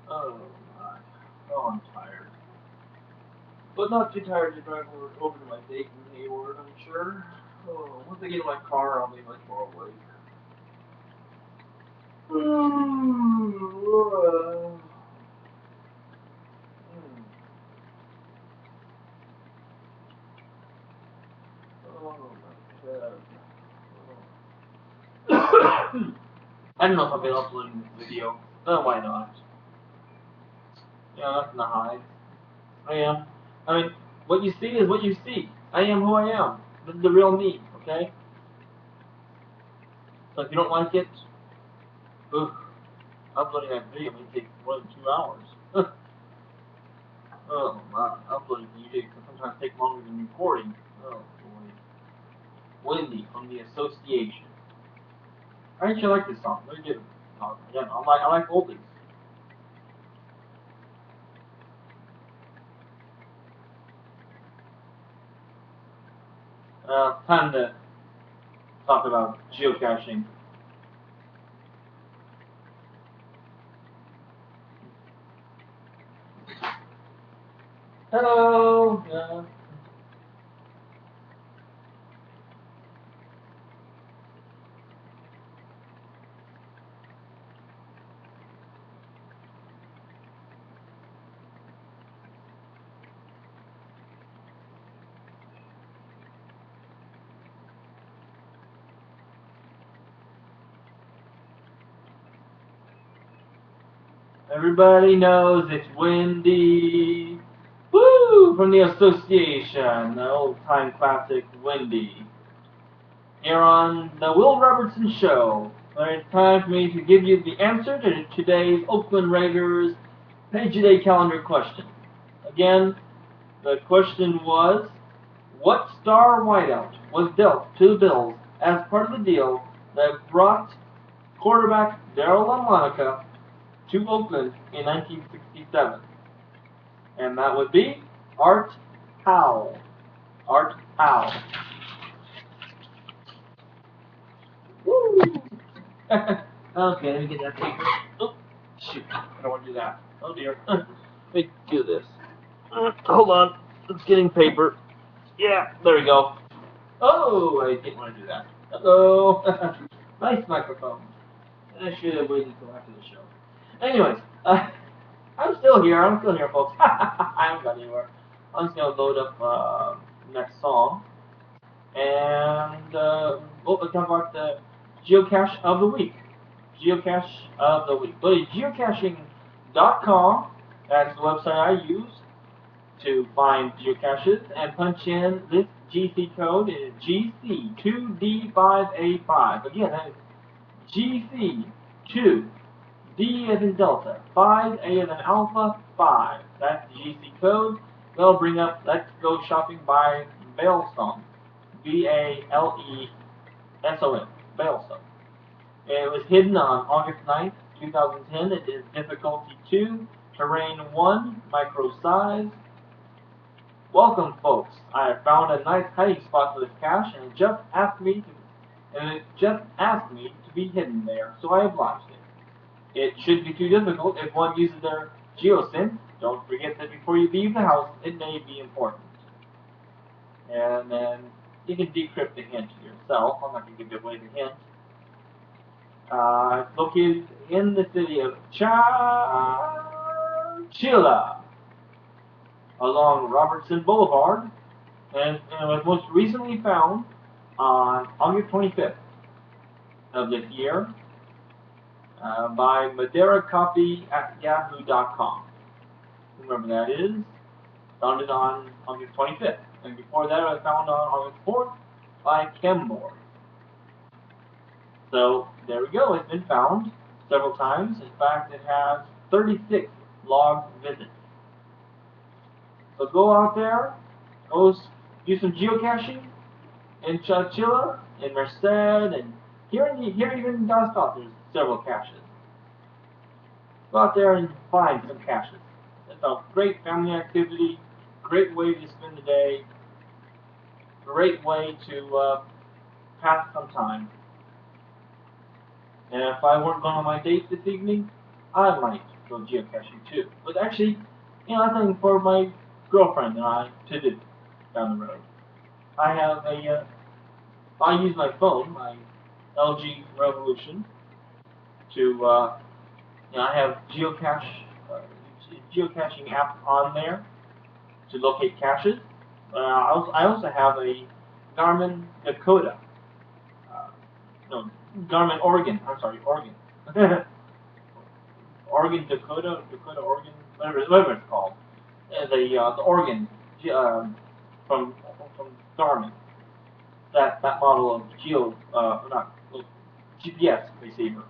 Speaker 1: Oh my. Oh, I'm tired. But not too tired to drive over to my date in Hayward, I'm sure. Oh, once I get in my car, I'll be much more awake. Oh my God. I don't know if I'll be uploading this video. Why not? Yeah, nothing to hide. I am. I mean, what you see is what you see. I am who I am. This is the real me, okay? So if you don't like it, uploading that video may take more than 2 hours. Oh my, uploading video can sometimes take longer than recording. Oh boy. Wendy from the Association. I actually like this song. Very good. Again, I like oldies. Time to talk about geocaching. Hello. Everybody knows it's Wendy. Woo! From the Association, the old-time classic Wendy. Here on the Will Robertson Show, it's time for me to give you the answer to today's Oakland Raiders Page a Day calendar question. Again, the question was, what star whiteout was dealt to the Bills as part of the deal that brought quarterback Darryl LaMonica to Oakland in 1967? And that would be Art Powell. Art Powell. Woo! Okay, let me get that paper. Oh, shoot. I don't want to do that. Oh dear. Let me do this. Hold on. It's getting paper. Yeah, there we go. Oh, I didn't want to do that. Hello. Nice microphone. I should have waited until after the show. Anyways, I'm still here. I'm still here, folks. I haven't gone anywhere. I'm just going to load up next song. And we'll talk about the geocache of the week. Geocache of the week. Go to geocaching.com. That's the website I use to find geocaches, and punch in this GC code. It is GC2D5A5. Again, that is GC2D as in Delta, 5A as in Alpha, 5. That's the GC code. That'll bring up Let's Go Shopping by Bailstone. Baleson. Bailstone. It was hidden on August 9th, 2010. It is difficulty 2, terrain 1, micro size. Welcome, folks. I have found a nice hiding spot for this cache, and it just asked me to be hidden there, so I obliged it. It shouldn't be too difficult if one uses their geosynth. Don't forget that before you leave the house, it may be important. And then you can decrypt the hint yourself. I'm not going to give away the hint. It's located in the city of Chila along Robertson Boulevard, and was most recently found on August 25th of this year by MadeiraCoffee@yahoo.com. Remember that is founded on August 25th, and before that it was found on August 4th by Chemboard. So there we go. It's been found several times. In fact, it has 36 logged visits. So go out there, go do some geocaching in Chowchilla, in Merced, and here even in Dallas, there's several caches. go out there and find some caches. It's a great family activity, great way to spend the day, great way to pass some time. And if I weren't going on my date this evening, I might go geocaching too. But actually, nothing for my girlfriend and I to do down the road. I have I use my phone, my LG Revolution, to, I have geocaching app on there to locate caches. I also have a Garmin Dakota, no, Garmin Oregon. I'm sorry, Oregon. Oregon Dakota Oregon, whatever it's called. The Oregon from Garmin. That model of not GPS receiver.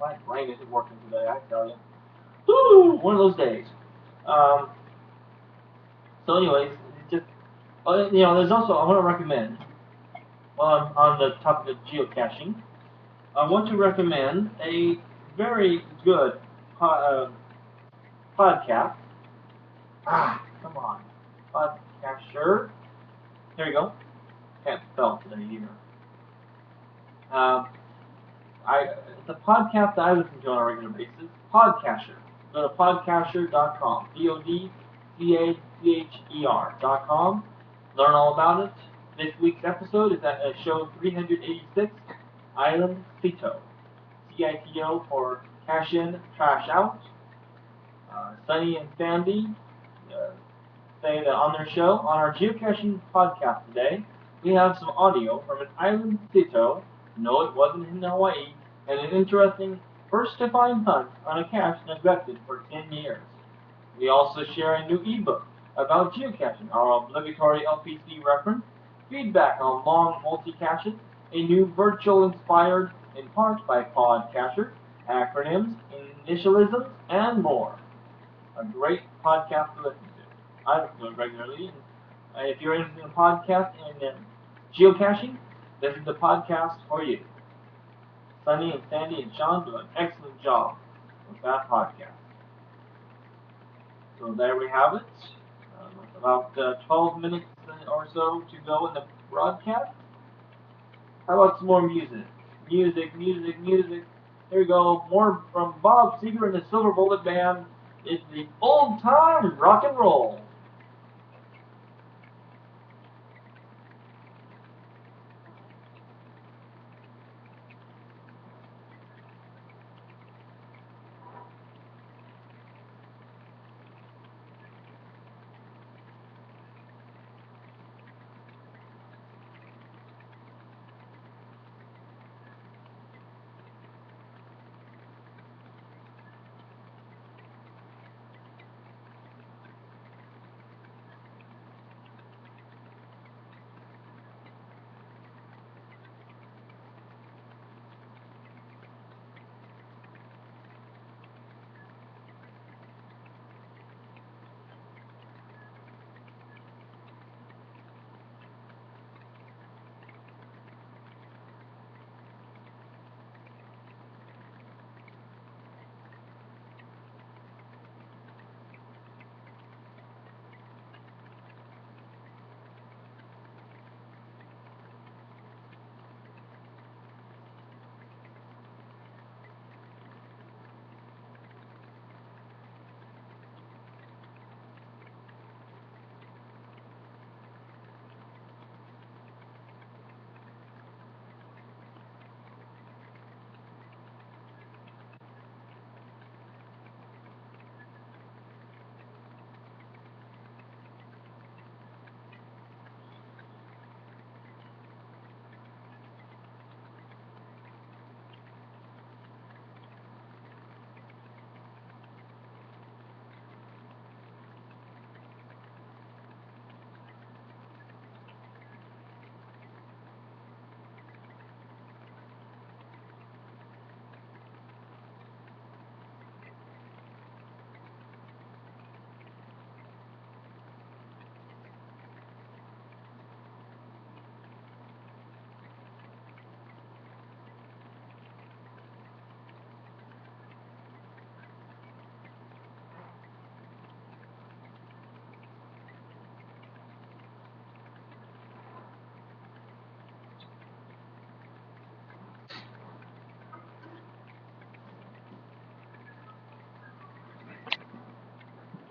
Speaker 1: My brain isn't working today, I tell you. Woo! One of those days. Um, so, anyways, just there's also I want to recommend. Well, on the topic of geocaching, I want to recommend a very good podcast. Come on, podcaster. There you go. Can't spell today either. It's a podcast that I listen to on a regular basis. Podcaster. Go to podcaster.com. podcacher.com. Learn all about it. This week's episode is at show 386, Island Cito. CITO for Cash In, Trash Out. Sunny and Sandy say that on their show, on our geocaching podcast today, we have some audio from an Island Cito. No, it wasn't in Hawaii, and an interesting first-to-find hunt on a cache neglected for 10 years. We also share a new ebook about geocaching, our obligatory LPC reference, feedback on long multi-caches, a new virtual inspired in part by Podcacher, acronyms, initialisms, and more. A great podcast to listen to. I listen to it regularly, and if you're interested in podcasts and geocaching, this is the podcast for you. Sunny and Sandy and Sean do an excellent job with that podcast. So there we have it. About 12 minutes or so to go in the broadcast. How about some more music? Music. Here we go. More from Bob Seger and the Silver Bullet Band. It's the old time rock and roll.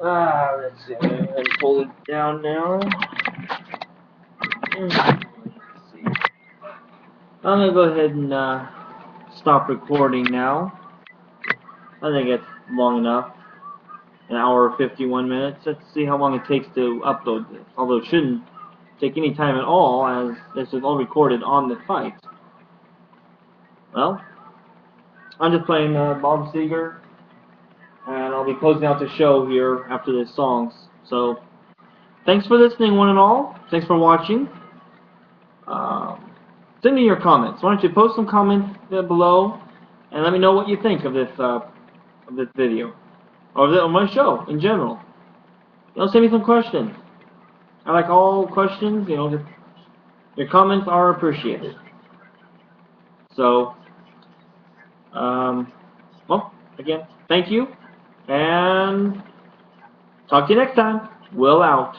Speaker 1: Let's see. I'm going to pull it down now. Let's see. I'm going to go ahead and stop recording now. I think it's long enough. An hour 51 minutes. Let's see how long it takes to upload this. Although it shouldn't take any time at all, as this is all recorded on the fight. Well, I'm just playing Bob Seger, and I'll be closing out the show here after this song. So, thanks for listening, one and all. Thanks for watching. Send me your comments. Why don't you post some comments below, and let me know what you think of this video, or of my show in general. Send me some questions. I like all questions. Just your comments are appreciated. So, well, again, thank you, and talk to you next time. Will out.